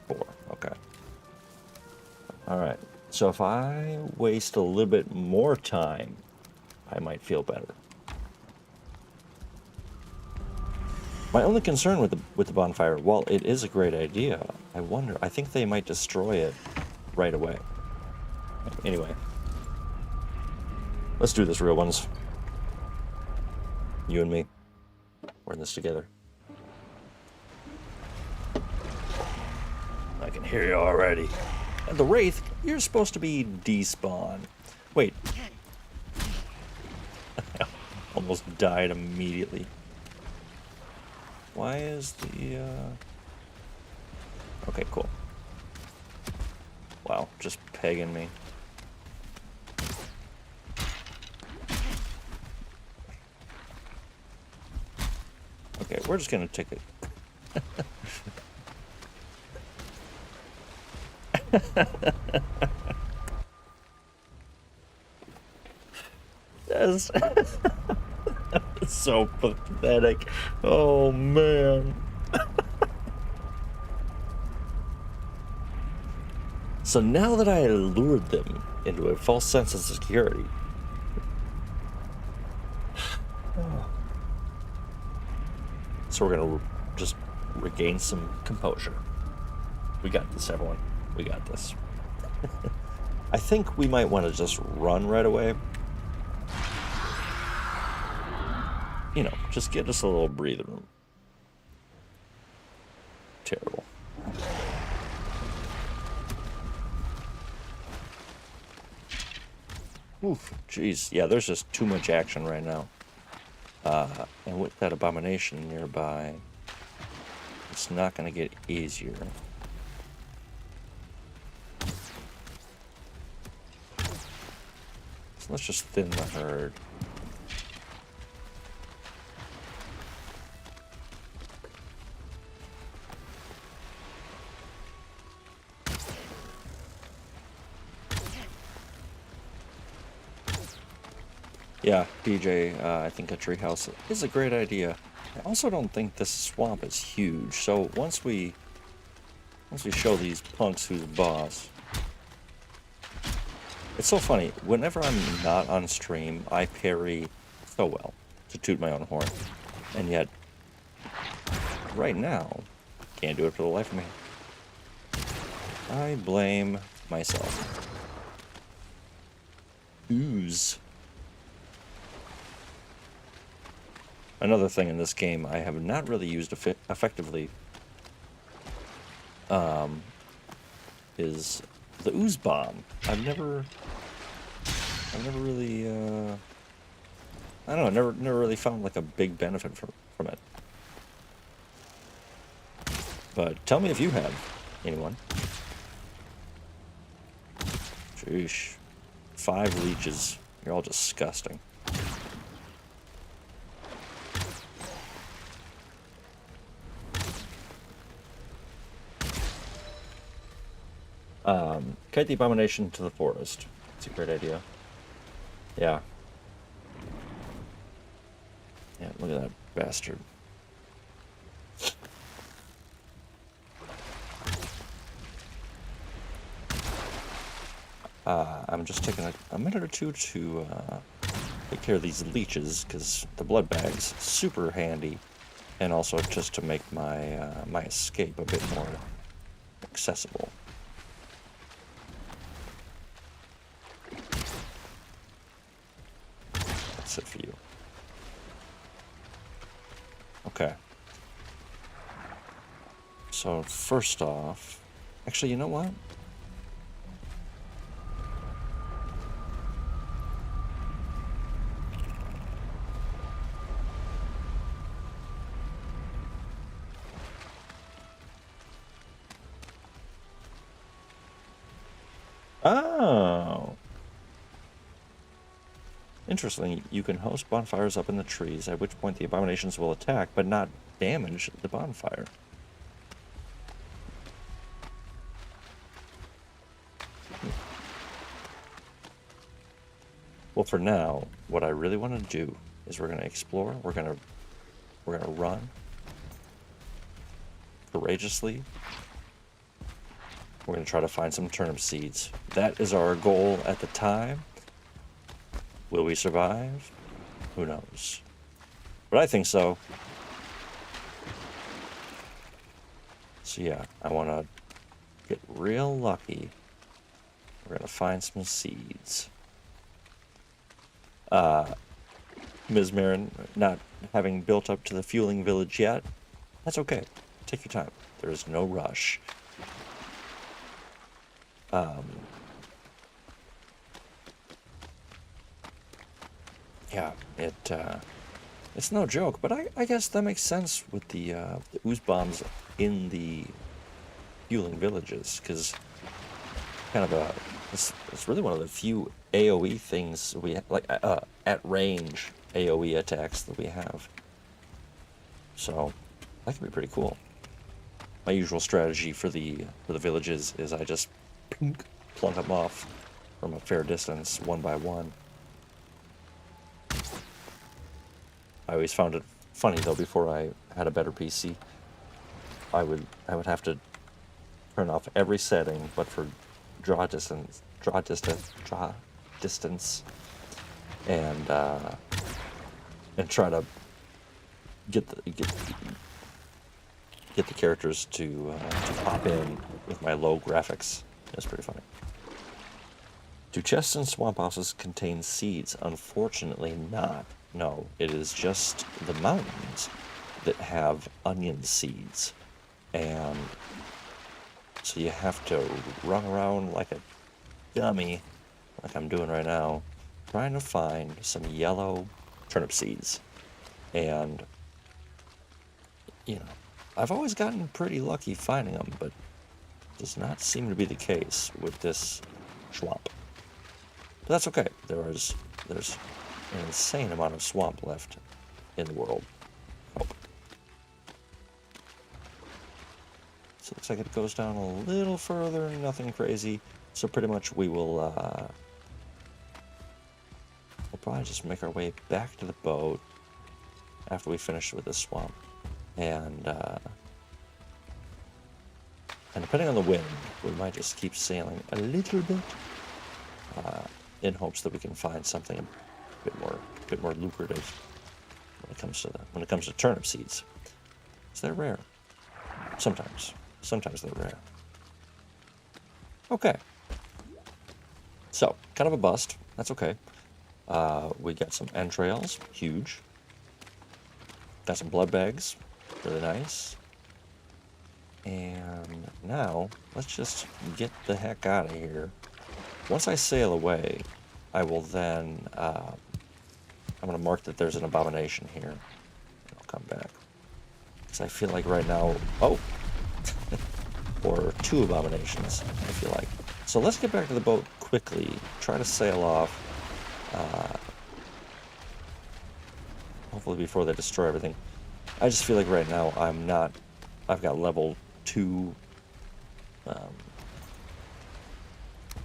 4. Okay. Alright. So if I waste a little bit more time, I might feel better. My only concern with the bonfire, while it is a great idea, I think they might destroy it right away. Anyway. Let's do this, real ones. You and me. We're in this together. I can hear you already. And the Wraith, you're supposed to be despawn. Wait. Almost died immediately. Why is the, Okay, cool. Wow, just pegging me. Okay, we're just gonna take it. That's so pathetic. Oh man. So now that I lured them into a false sense of security, so we're gonna just regain some composure. We got this, everyone. We got this. I think we might want to just run right away. You know, just get us a little breather room. Terrible. Oof, jeez. Yeah, there's just too much action right now. And with that abomination nearby, it's not going to get easier. So let's just thin the herd. Yeah, DJ, I think a treehouse is a great idea. I also don't think this swamp is huge, so once we show these punks who's boss. It's so funny, whenever I'm not on stream, I parry so well, to toot my own horn. And yet, right now, can't do it for the life of me. I blame myself. Ooze. Another thing in this game I have not really used effectively is the ooze bomb. I've never really, I don't know, never really found like a big benefit from it. But tell me if you have, anyone. Sheesh. 5 leeches. You're all disgusting. Kite the abomination to the forest. It's a great idea. Yeah. Yeah, look at that bastard. I'm just taking a minute or two to take care of these leeches, because the blood bag's super handy, and also just to make my my escape a bit more accessible. That's it for you. Okay. So first off, actually, you know what? Oh. Interesting. You can host bonfires up in the trees, at which point the abominations will attack, but not damage the bonfire. Well, for now, what I really want to do is we're going to explore. We're going to run courageously. We're going to try to find some turnip seeds. That is our goal at the time. Will we survive? Who knows? But I think so. So yeah, I want to get real lucky. We're going to find some seeds. Ms. Marin, not having built up to the fueling village yet, that's okay. Take your time. There is no rush. Yeah, it's no joke, but I guess that makes sense with the ooze bombs in the fueling villages, because kind of it's really one of the few AoE things we like at range AoE attacks that we have. So that could be pretty cool. My usual strategy for the villages is I just plunk them off from a fair distance, one by one. I always found it funny though. Before I had a better PC, I would have to turn off every setting but for draw distance, and try to get the characters to pop in with my low graphics. It's pretty funny. Do chests and swamp houses contain seeds? Unfortunately not. No, it is just the mountains that have onion seeds. And so you have to run around like a dummy, like I'm doing right now, trying to find some yellow turnip seeds. And, you know, I've always gotten pretty lucky finding them, but does not seem to be the case with this swamp. But that's okay. There's an insane amount of swamp left in the world. Oh. So it looks like it goes down a little further, nothing crazy. So pretty much we will we'll probably just make our way back to the boat after we finish with this swamp. And depending on the wind, we might just keep sailing a little bit in hopes that we can find something a bit more lucrative when it comes to turnip seeds. So they're rare. Sometimes they're rare. Okay. So kind of a bust. That's okay. We got some entrails, huge. Got some blood bags, really nice. And now, let's just get the heck out of here. Once I sail away, I will then, I'm going to mark that there's an abomination here. And I'll come back. Because I feel like right now, or two abominations, I feel like. So let's get back to the boat quickly, try to sail off, hopefully before they destroy everything. I just feel like right now I've got level 2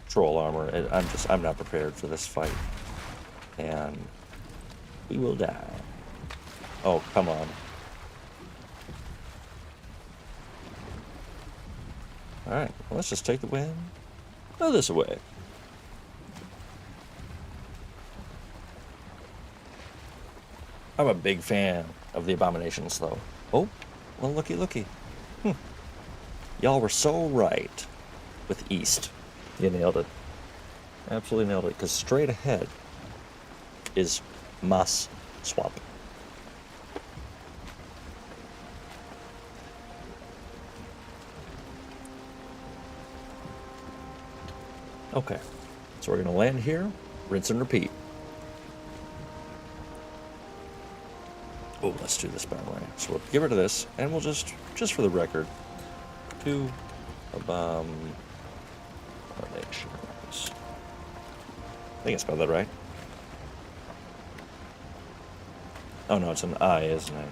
troll armor, and I'm not prepared for this fight, and we will die. Oh, come on. Alright, well, let's just take the wind. Go this way. I'm a big fan of the abominations, though. Oh, well, looky. Y'all were so right with east. You nailed it. Absolutely nailed it, because straight ahead is moss swamp. Okay, so we're going to land here, rinse and repeat. Oh, let's do this by the way. So we'll get rid of this, and we'll just for the record, do abominations. I think I spelled that right. Oh no, it's an I, isn't it?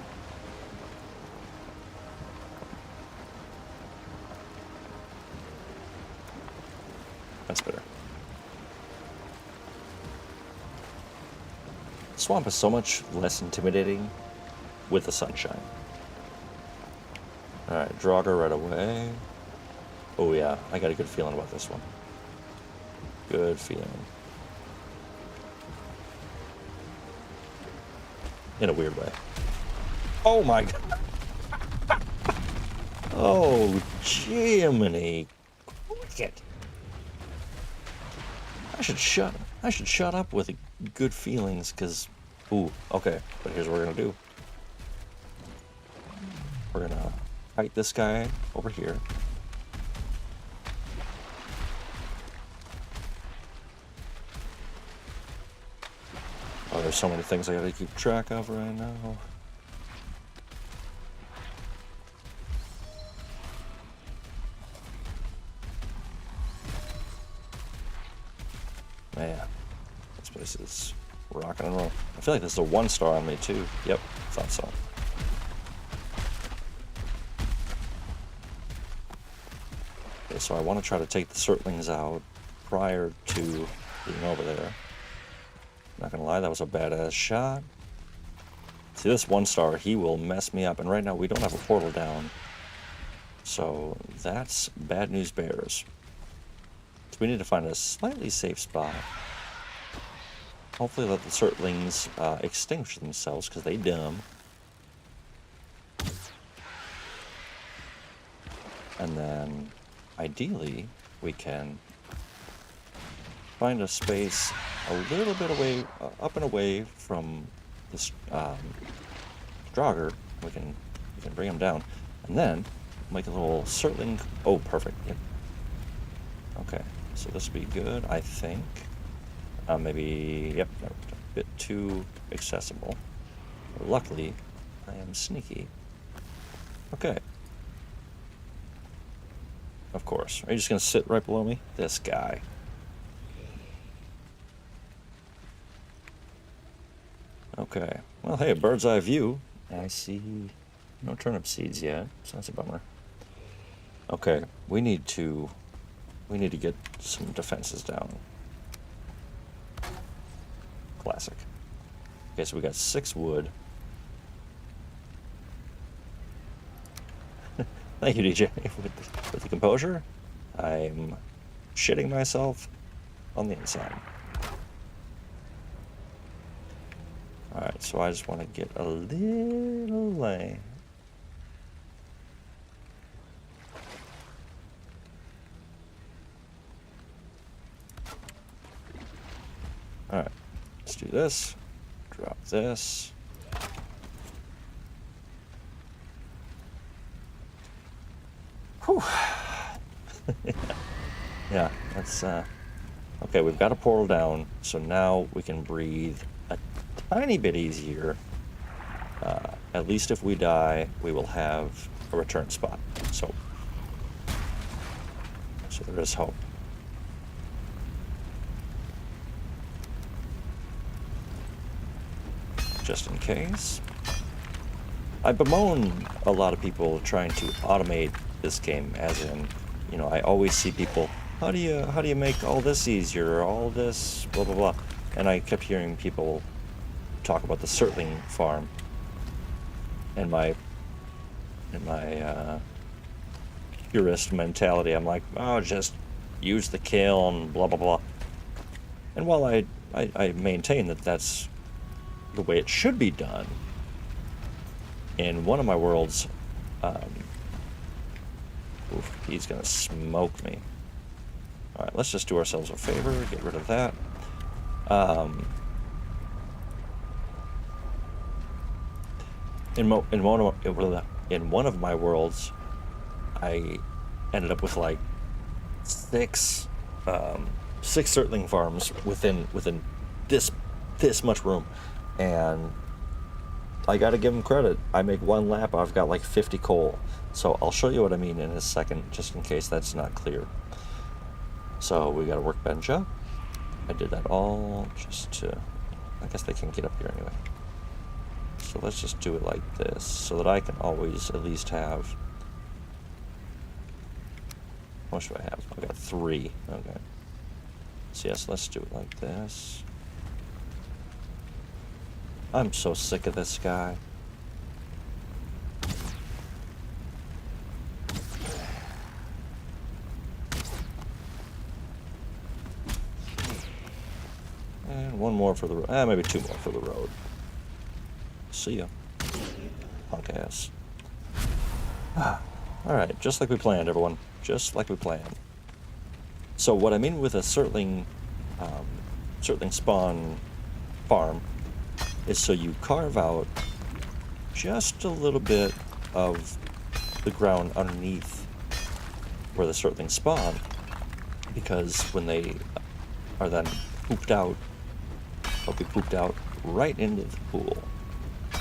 That's better. Swamp is so much less intimidating with the sunshine. Alright, Draugr right away. Oh yeah, I got a good feeling about this one. Good feeling. In a weird way. Oh my god. Oh, Jiminy. Cricket. I should shut up with good feelings, because... Ooh, okay. But here's what we're going to do. We're going to fight this guy over here. Oh, there's so many things I gotta keep track of right now. Man, this place is rocking and rolling. I feel like this is a 1-star on me too. Yep, thought so. Okay, so I want to try to take the Surtlings out prior to being over there. Not gonna lie, that was a badass shot. See, this 1-star, he will mess me up, and right now we don't have a portal down. So that's bad news bears. So we need to find a slightly safe spot. Hopefully let the Surtlings extinguish themselves, because they dumb. And then, ideally, we can find a space a little bit away, up and away from this Draugr. We can bring him down, and then make a little Surtling. Oh, perfect. Yep. Okay, so this will be good, I think. Maybe, yep, a bit too accessible. But luckily, I am sneaky. Okay. Of course. Are you just gonna sit right below me? This guy. Okay. Well, hey, a bird's eye view. I see no turnip seeds yet, so that's a bummer. Okay, we need to get some defenses down. Classic. Okay, so we got 6 wood. Thank you, DJ, with the composure. I'm shitting myself on the inside. Alright, so I just want to get a little lane. Alright, let's do this. Drop this. Whew. Yeah, that's, okay, we've got a portal down, so now we can breathe a tiny bit easier. At least if we die, we will have a return spot. So there is hope. Just in case. I bemoan a lot of people trying to automate this game, as in, you know, I always see people, how do you make all this easier, all this, blah blah blah, and I kept hearing people talk about the Surtling farm, and my purist mentality, I'm like, oh, just use the kiln, blah blah blah. And while I maintain that that's the way it should be done, in one of my worlds, oof, he's gonna smoke me. All right, let's just do ourselves a favor, get rid of that. In one of my worlds, I ended up with like six Surtling farms within this much room, and I gotta give them credit. I make one lap, I've got like 50 coal. So I'll show you what I mean in a second, just in case that's not clear. So we got a workbench up. I did that all just to, I guess they can get up here anyway. So let's just do it like this, so that I can always at least have, what should I have? I've got 3, okay. So yes, let's do it like this. I'm so sick of this guy. And one more for the road. Maybe two more for the road. See ya. Punk ass. Alright, just like we planned, everyone. Just like we planned. So what I mean with a Surtling spawn farm is so you carve out just a little bit of the ground underneath where the Surtlings spawn, because when they are then pooped out, they'll be pooped out right into the pool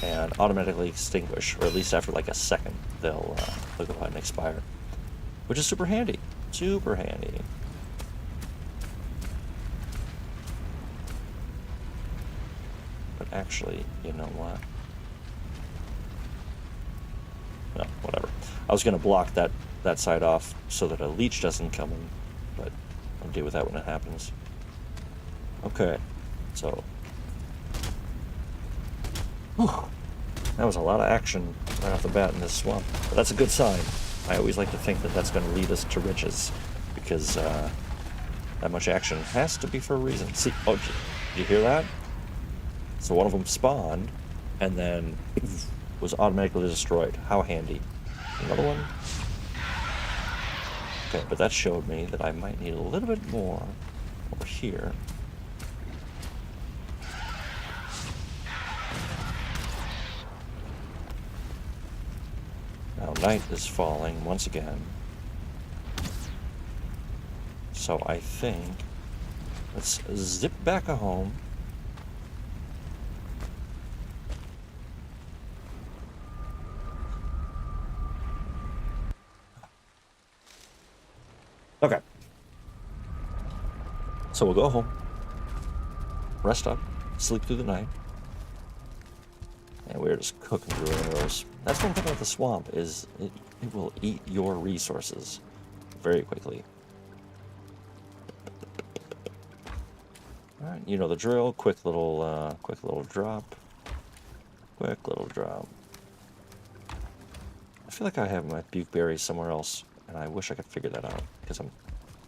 and automatically extinguish, or at least after like a second they'll go ahead and expire, which is super handy. Super handy. But actually, you know what? No, whatever. I was going to block that side off so that a leech doesn't come in, but I'll deal with that when it happens. Okay, so... Whew. That was a lot of action right off the bat in this swamp. But that's a good sign. I always like to think that that's going to lead us to riches, because that much action has to be for a reason. See, oh, did you hear that? So one of them spawned, and then was automatically destroyed. How handy. Another one. Okay, but that showed me that I might need a little bit more over here. Now night is falling once again. So I think let's zip back home. Okay. So we'll go home, rest up, sleep through the night, and we're just cooking through arrows. That's one thing about the swamp, is it will eat your resources very quickly. All right, you know the drill. Quick little drop. Quick little drop. I feel like I have my bukeberries somewhere else, and I wish I could figure that out, because I'm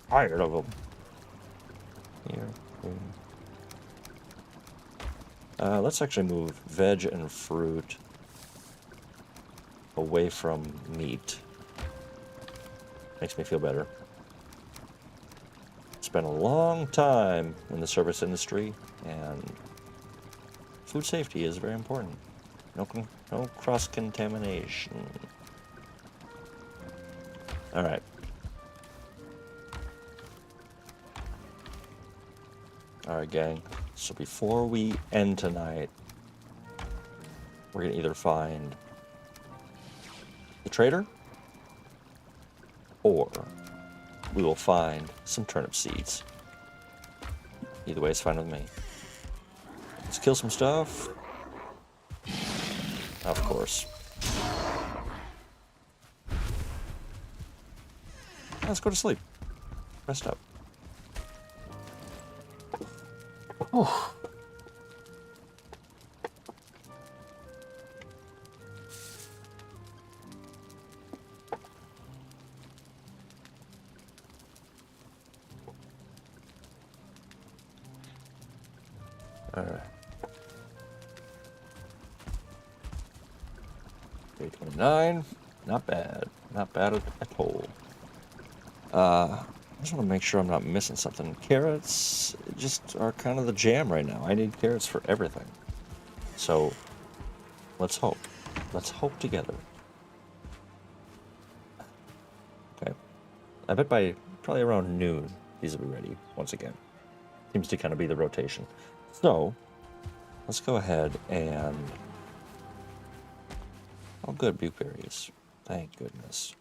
tired of them. Here. Let's actually move veg and fruit away from meat. Makes me feel better. Spent a long time in the service industry, and food safety is very important. No cross-contamination. All right. All right, gang. So before we end tonight, we're gonna either find the trader, or we will find some turnip seeds. Either way is fine with me. Let's kill some stuff. Of course. Let's go to sleep. Rest up. Oh. All right. Day 29. Not bad. Not bad at all. I just want to make sure I'm not missing something. Carrots just are kind of the jam right now. I need carrots for everything. So, let's hope. Let's hope together. Okay. I bet by probably around noon, these will be ready once again. Seems to kind of be the rotation. So, let's go ahead and... Oh, good, bukeberries. Thank goodness.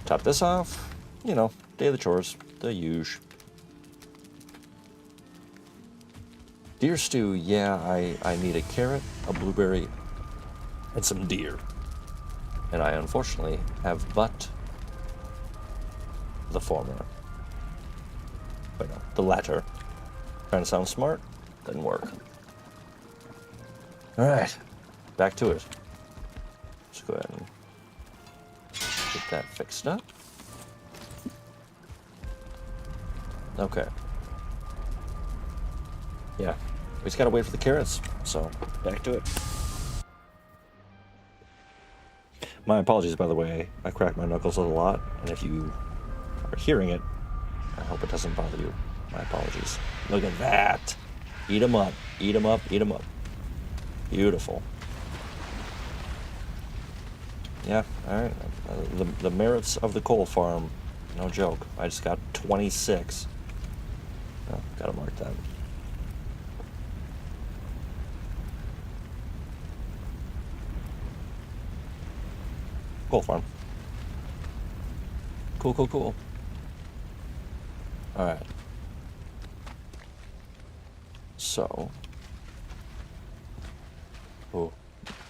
Top this off. You know, daily chores. The usual. Deer stew, yeah, I need a carrot, a blueberry, and some deer. And I unfortunately have but the former. Wait, no, the latter. Trying to sound smart, didn't work. Alright, back to it. Let's go ahead and get that fixed up. Okay. Yeah, we just gotta wait for the carrots, so back to it. My apologies, by the way. I crack my knuckles a lot, and if you are hearing it, I hope it doesn't bother you. My apologies. Look at that! Eat 'em up, eat 'em up, eat 'em up. Beautiful. Yeah, alright. The merits of the coal farm, no joke. I just got 26. Oh, gotta mark that. Coal farm. Cool, cool, cool. Alright. So. Oh,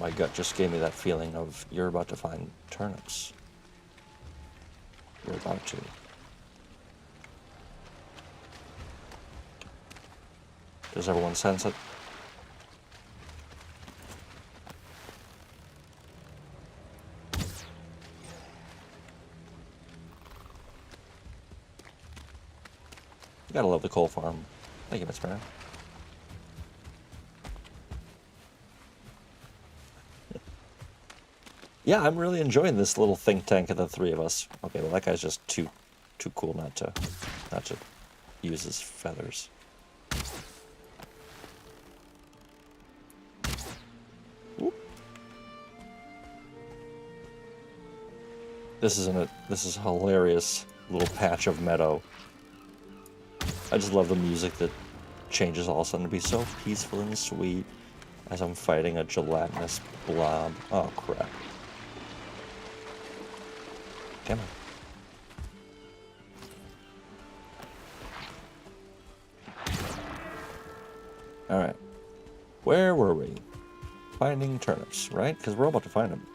my gut just gave me that feeling of you're about to find turnips. You're about to. Does everyone sense it? You gotta love the coal farm. Thank you, Miss Brown. Yeah, I'm really enjoying this little think tank of the three of us. Okay, well that guy's just too cool not to use his feathers. Whoop. This is a hilarious little patch of meadow. I just love the music that changes all of a sudden to be so peaceful and sweet as I'm fighting a gelatinous blob. Oh crap. Come on. Alright. Where were we? Finding turnips, right? Because we're about to find them.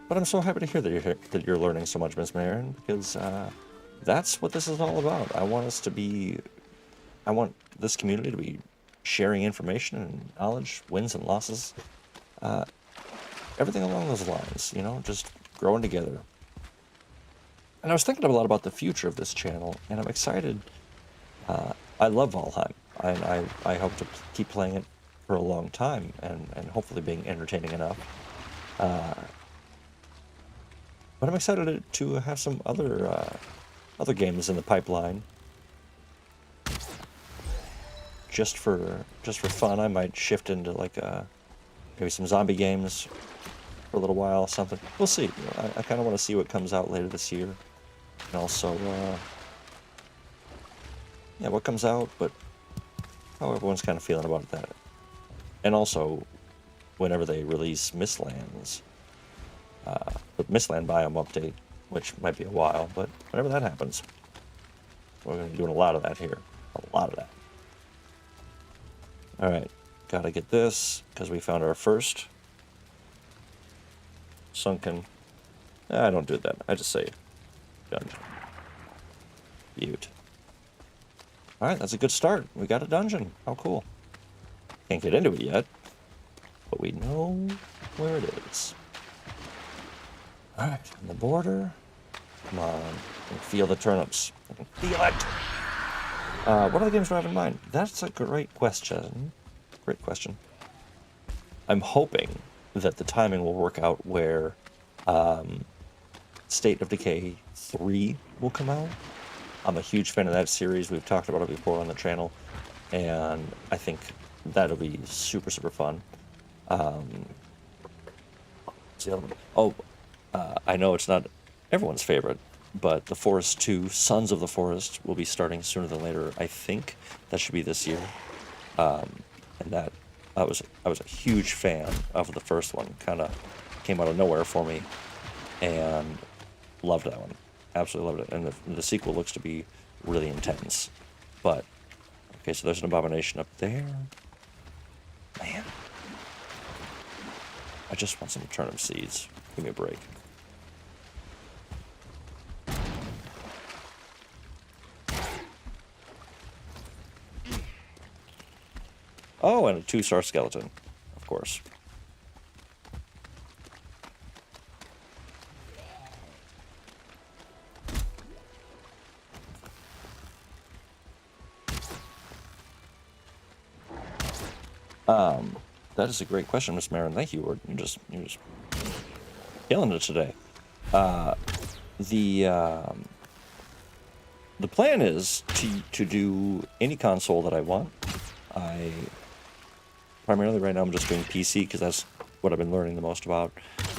But I'm so happy to hear that you're learning so much, Miss Marin, because that's what this is all about. I want this community to be sharing information and knowledge, wins and losses, everything along those lines, you know, just growing together. And I was thinking a lot about the future of this channel, and I'm excited. I love Valheim, and I hope to keep playing it for a long time, and hopefully being entertaining enough. But I'm excited to have some other games in the pipeline. Just for fun, I might shift into like maybe some zombie games for a little while, something. We'll see. You know, I kind of want to see what comes out later this year, and also yeah, what comes out, but how everyone's kind of feeling about that. And also, whenever they release Mistlands, the Mistland biome update, which might be a while, but whenever that happens, we're going to be doing a lot of that here. A lot of that. Alright, gotta get this, because we found our first sunken... I don't do that, I just say dungeon. Butte. Alright, that's a good start. We got a dungeon. How cool. Can't get into it yet, but we know where it is. Alright, on the border. Come on, I can feel the turnips. I can feel it! What other games do I have in mind? That's a great question. Great question. I'm hoping that the timing will work out where State of Decay 3 will come out. I'm a huge fan of that series. We've talked about it before on the channel, and I think that'll be super, super fun. I know it's not everyone's favorite, but The Forest 2, Sons of the Forest, will be starting sooner than later. I think that should be this year. And that I was a huge fan of the first one. Kind of came out of nowhere for me, and loved that one. Absolutely loved it. And the sequel looks to be really intense. But okay, so there's an abomination up there. Man, I just want some turnip seeds. Give me a break. Oh, and a 2-star skeleton, of course. That is a great question, Miss Marin. Thank you. You're just killing it today. The plan is to do any console that I want. Primarily right now I'm just doing PC because that's what I've been learning the most about.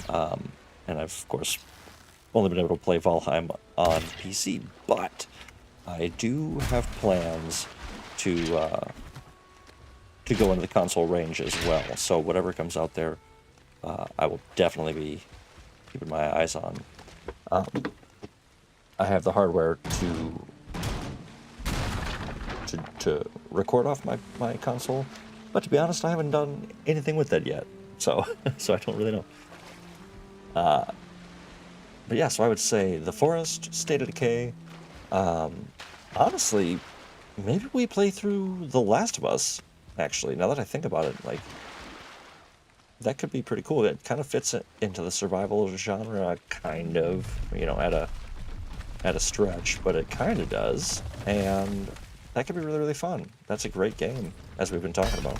And I've, of course, only been able to play Valheim on PC, but I do have plans to go into the console range as well. So whatever comes out there, I will definitely be keeping my eyes on. I have the hardware to record off my console, but to be honest, I haven't done anything with that yet. So so I don't really know. But yeah, so I would say The Forest, State of Decay. Honestly, maybe we play through The Last of Us. Actually, now that I think about it, like, that could be pretty cool. It kind of fits into the survival genre, kind of, you know, at a stretch, but it kind of does, and that could be really, really fun. That's a great game, as we've been talking about.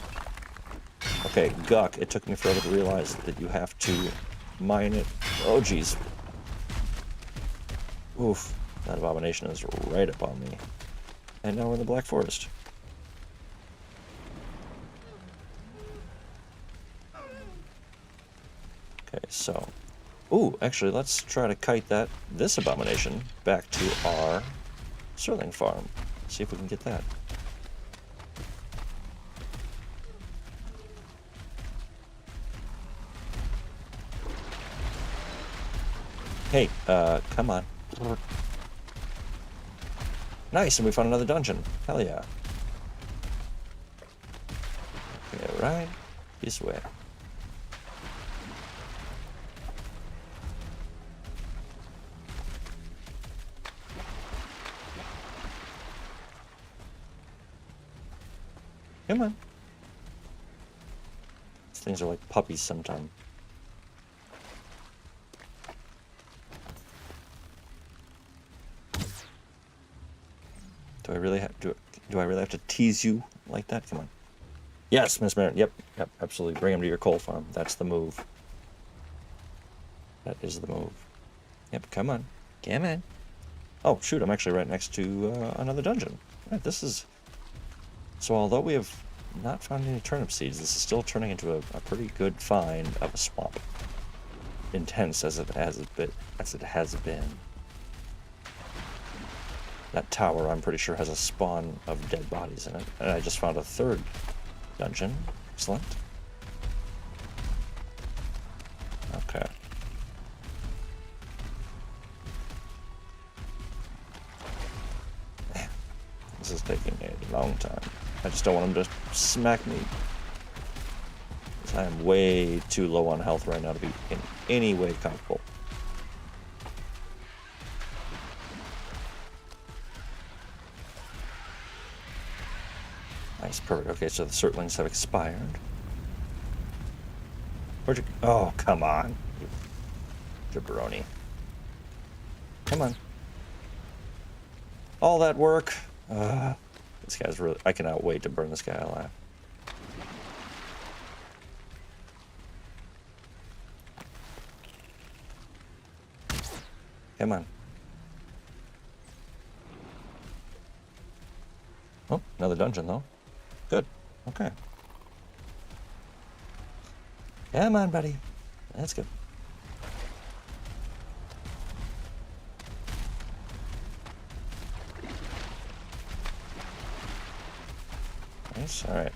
Okay, Guck, it took me forever to realize that you have to mine it. Oh, geez. Oof, that abomination is right up on me. And now we're in the Black Forest. Okay, so... Ooh, actually, let's try to kite this abomination back to our Sterling farm. See if we can get that. Hey, come on. Nice, and we found another dungeon. Hell yeah. Okay, right this way. Come on. These things are like puppies sometimes. Do I really have to tease you like that? Come on. Yes, Miss Marin. Yep, absolutely. Bring him to your coal farm. That's the move. That is the move. Yep, come on. Come on. Oh, shoot, I'm actually right next to another dungeon. Right, this is... So although we have not found any turnip seeds, this is still turning into a pretty good find of a swamp. Intense as it has been. That tower, I'm pretty sure, has a spawn of dead bodies in it. And I just found a third dungeon. Excellent. Okay. This is taking a long time. I just don't want him to smack me. Because I am way too low on health right now to be in any way comfortable. Nice, perfect. Okay, so the Surtlings have expired. Where'd you... Oh, come on. You jabroni. Come on. All that work. This guy's really... I cannot wait to burn this guy alive. Come on. Oh, another dungeon, though. Good. Okay. Come on, buddy. That's good. Nice. All right.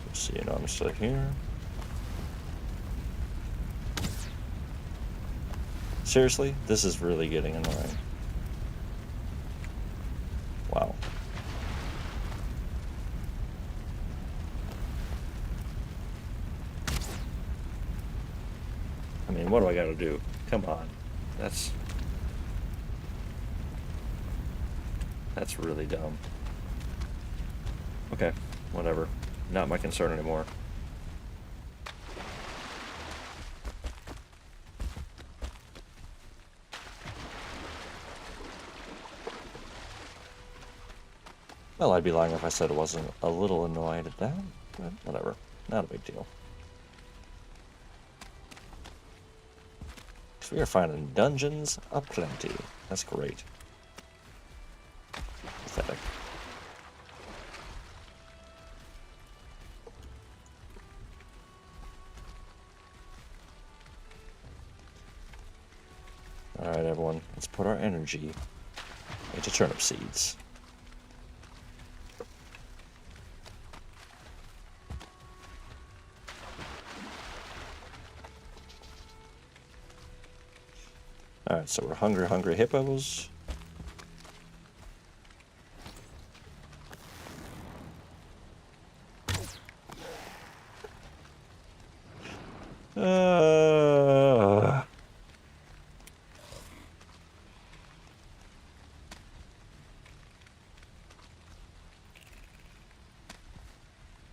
Let's see. You know, I'm still here. Seriously, this is really getting annoying. Wow. I mean, what do I gotta do? Come on. That's That's really dumb. Okay, whatever. Not my concern anymore. Well, I'd be lying if I said I wasn't a little annoyed at that, but whatever. Not a big deal. So we are finding dungeons aplenty. That's great. Pathetic. Alright, everyone. Let's put our energy into turnip seeds. Alright, so we're hungry hippos.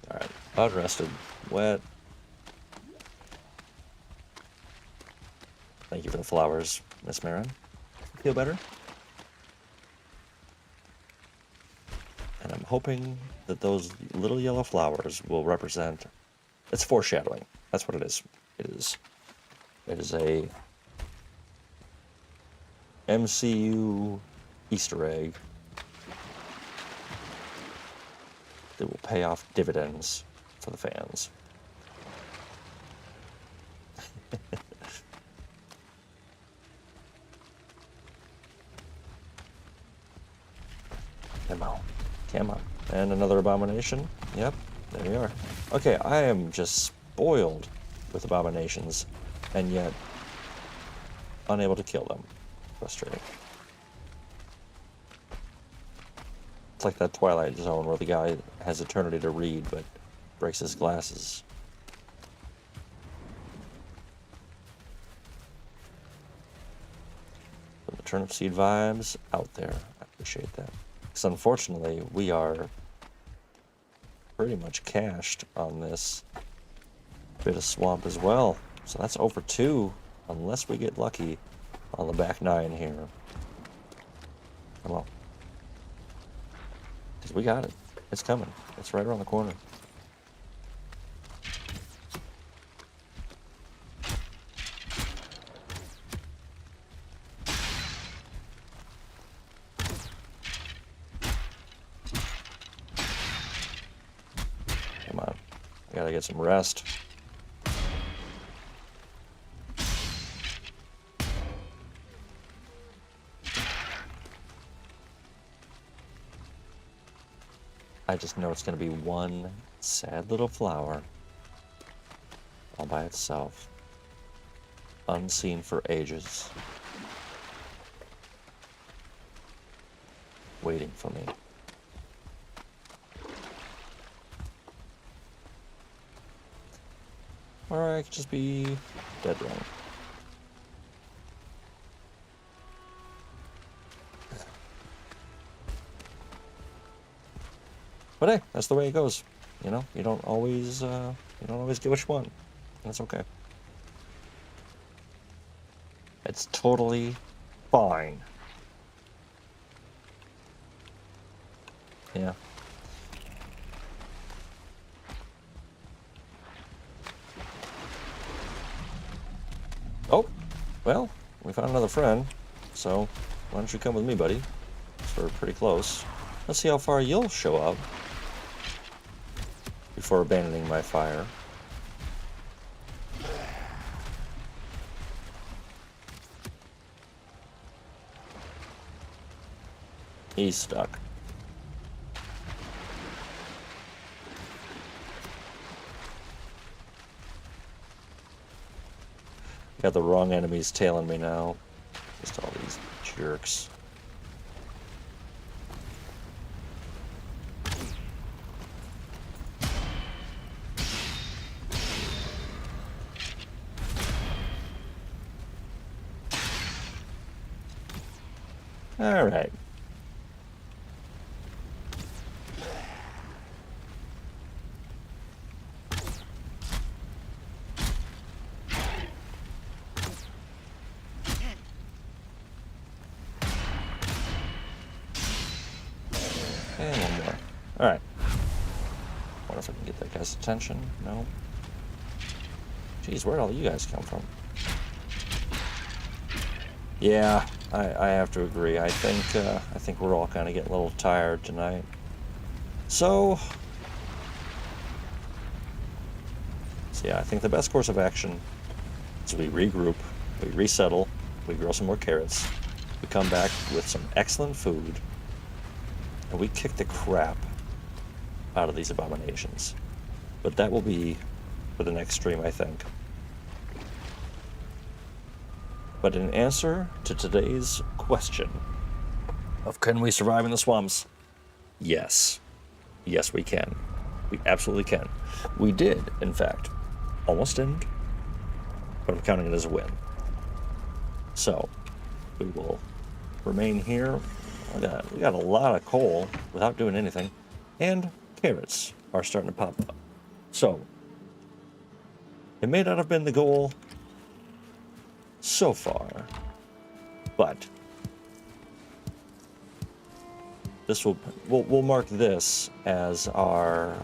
Alright, about rested, wet. Thank you for the flowers, Miss Marin. Feel better? And I'm hoping that those little yellow flowers will represent... It's foreshadowing. That's what it is. It is a MCU Easter egg that will pay off dividends for the fans. Come on. And another abomination. Yep, there we are. Okay, I am just spoiled with abominations, and yet unable to kill them. Frustrating. It's like that Twilight Zone where the guy has eternity to read, but breaks his glasses. The turnip seed vibes out there. I appreciate that. Because unfortunately, we are pretty much cached on this bit of swamp as well. So that's over 2, unless we get lucky on the back 9 here. Come on. Because we got it. It's coming. It's right around the corner. Come on. I gotta get some rest. I just know it's going to be one sad little flower all by itself, unseen for ages, waiting for me. Or I could just be dead wrong. But hey, that's the way it goes. You know, you don't always get what you want. That's okay. It's totally fine. Yeah. Oh, well, we found another friend. So, why don't you come with me, buddy? So we're pretty close. Let's see how far you'll show up before abandoning my fire. He's stuck. Got the wrong enemies tailing me now. Just all these jerks. All right. And one more. Alright. Wonder if I can get that guy's attention. No. Jeez, where'd all you guys come from? Yeah, I have to agree. I think we're all kind of getting a little tired tonight. So yeah, I think the best course of action is we regroup, we resettle, we grow some more carrots, we come back with some excellent food, and we kick the crap out of these abominations. But that will be for the next stream, I think. But in answer to today's question of can we survive in the swamps? Yes. Yes, we can. We absolutely can. We did, in fact. Almost didn't, but I'm counting it as a win. So, we will remain here. We got a lot of coal without doing anything, and carrots are starting to pop up. So, it may not have been the goal so far, but this we'll mark this as our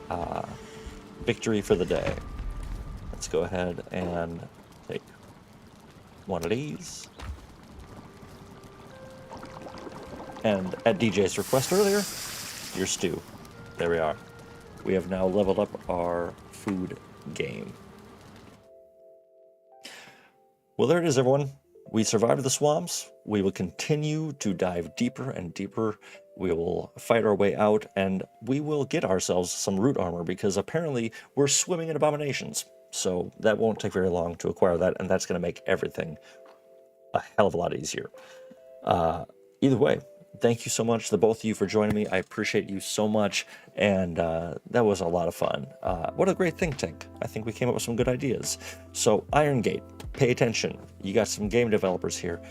victory for the day. Let's go ahead and take one of these. And at DJ's request earlier, your stew. There we are. We have now leveled up our food game. Well, there it is, everyone. We survived the swamps. We will continue to dive deeper and deeper. We will fight our way out, and we will get ourselves some root armor, because apparently we're swimming in abominations. So that won't take very long to acquire that, and that's going to make everything a hell of a lot easier. Either way, thank you so much to both of you for joining me. I appreciate you so much, and that was a lot of fun. What a great think tank. I think we came up with some good ideas. So, Iron Gate, pay attention. You got some game developers here.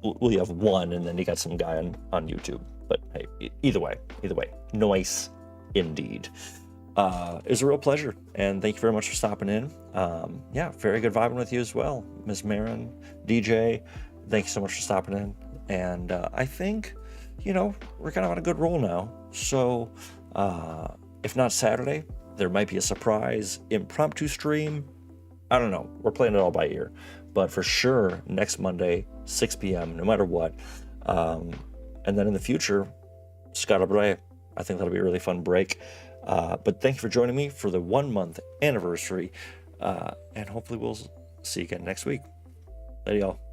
Well, you have one, and then you got some guy on YouTube. But hey, either way, nice indeed. It was a real pleasure, and thank you very much for stopping in. Yeah, very good vibing with you as well, Ms. Marin, DJ. Thank you so much for stopping in. And I think, we're kind of on a good roll now. So if not Saturday, there might be a surprise impromptu stream. I don't know. We're playing it all by ear. But for sure, next Monday, 6 p.m., no matter what. And then in the future, Scott Bray. I think that'll be a really fun break. But thank you for joining me for the 1 month anniversary. And hopefully we'll see you again next week. Later, y'all.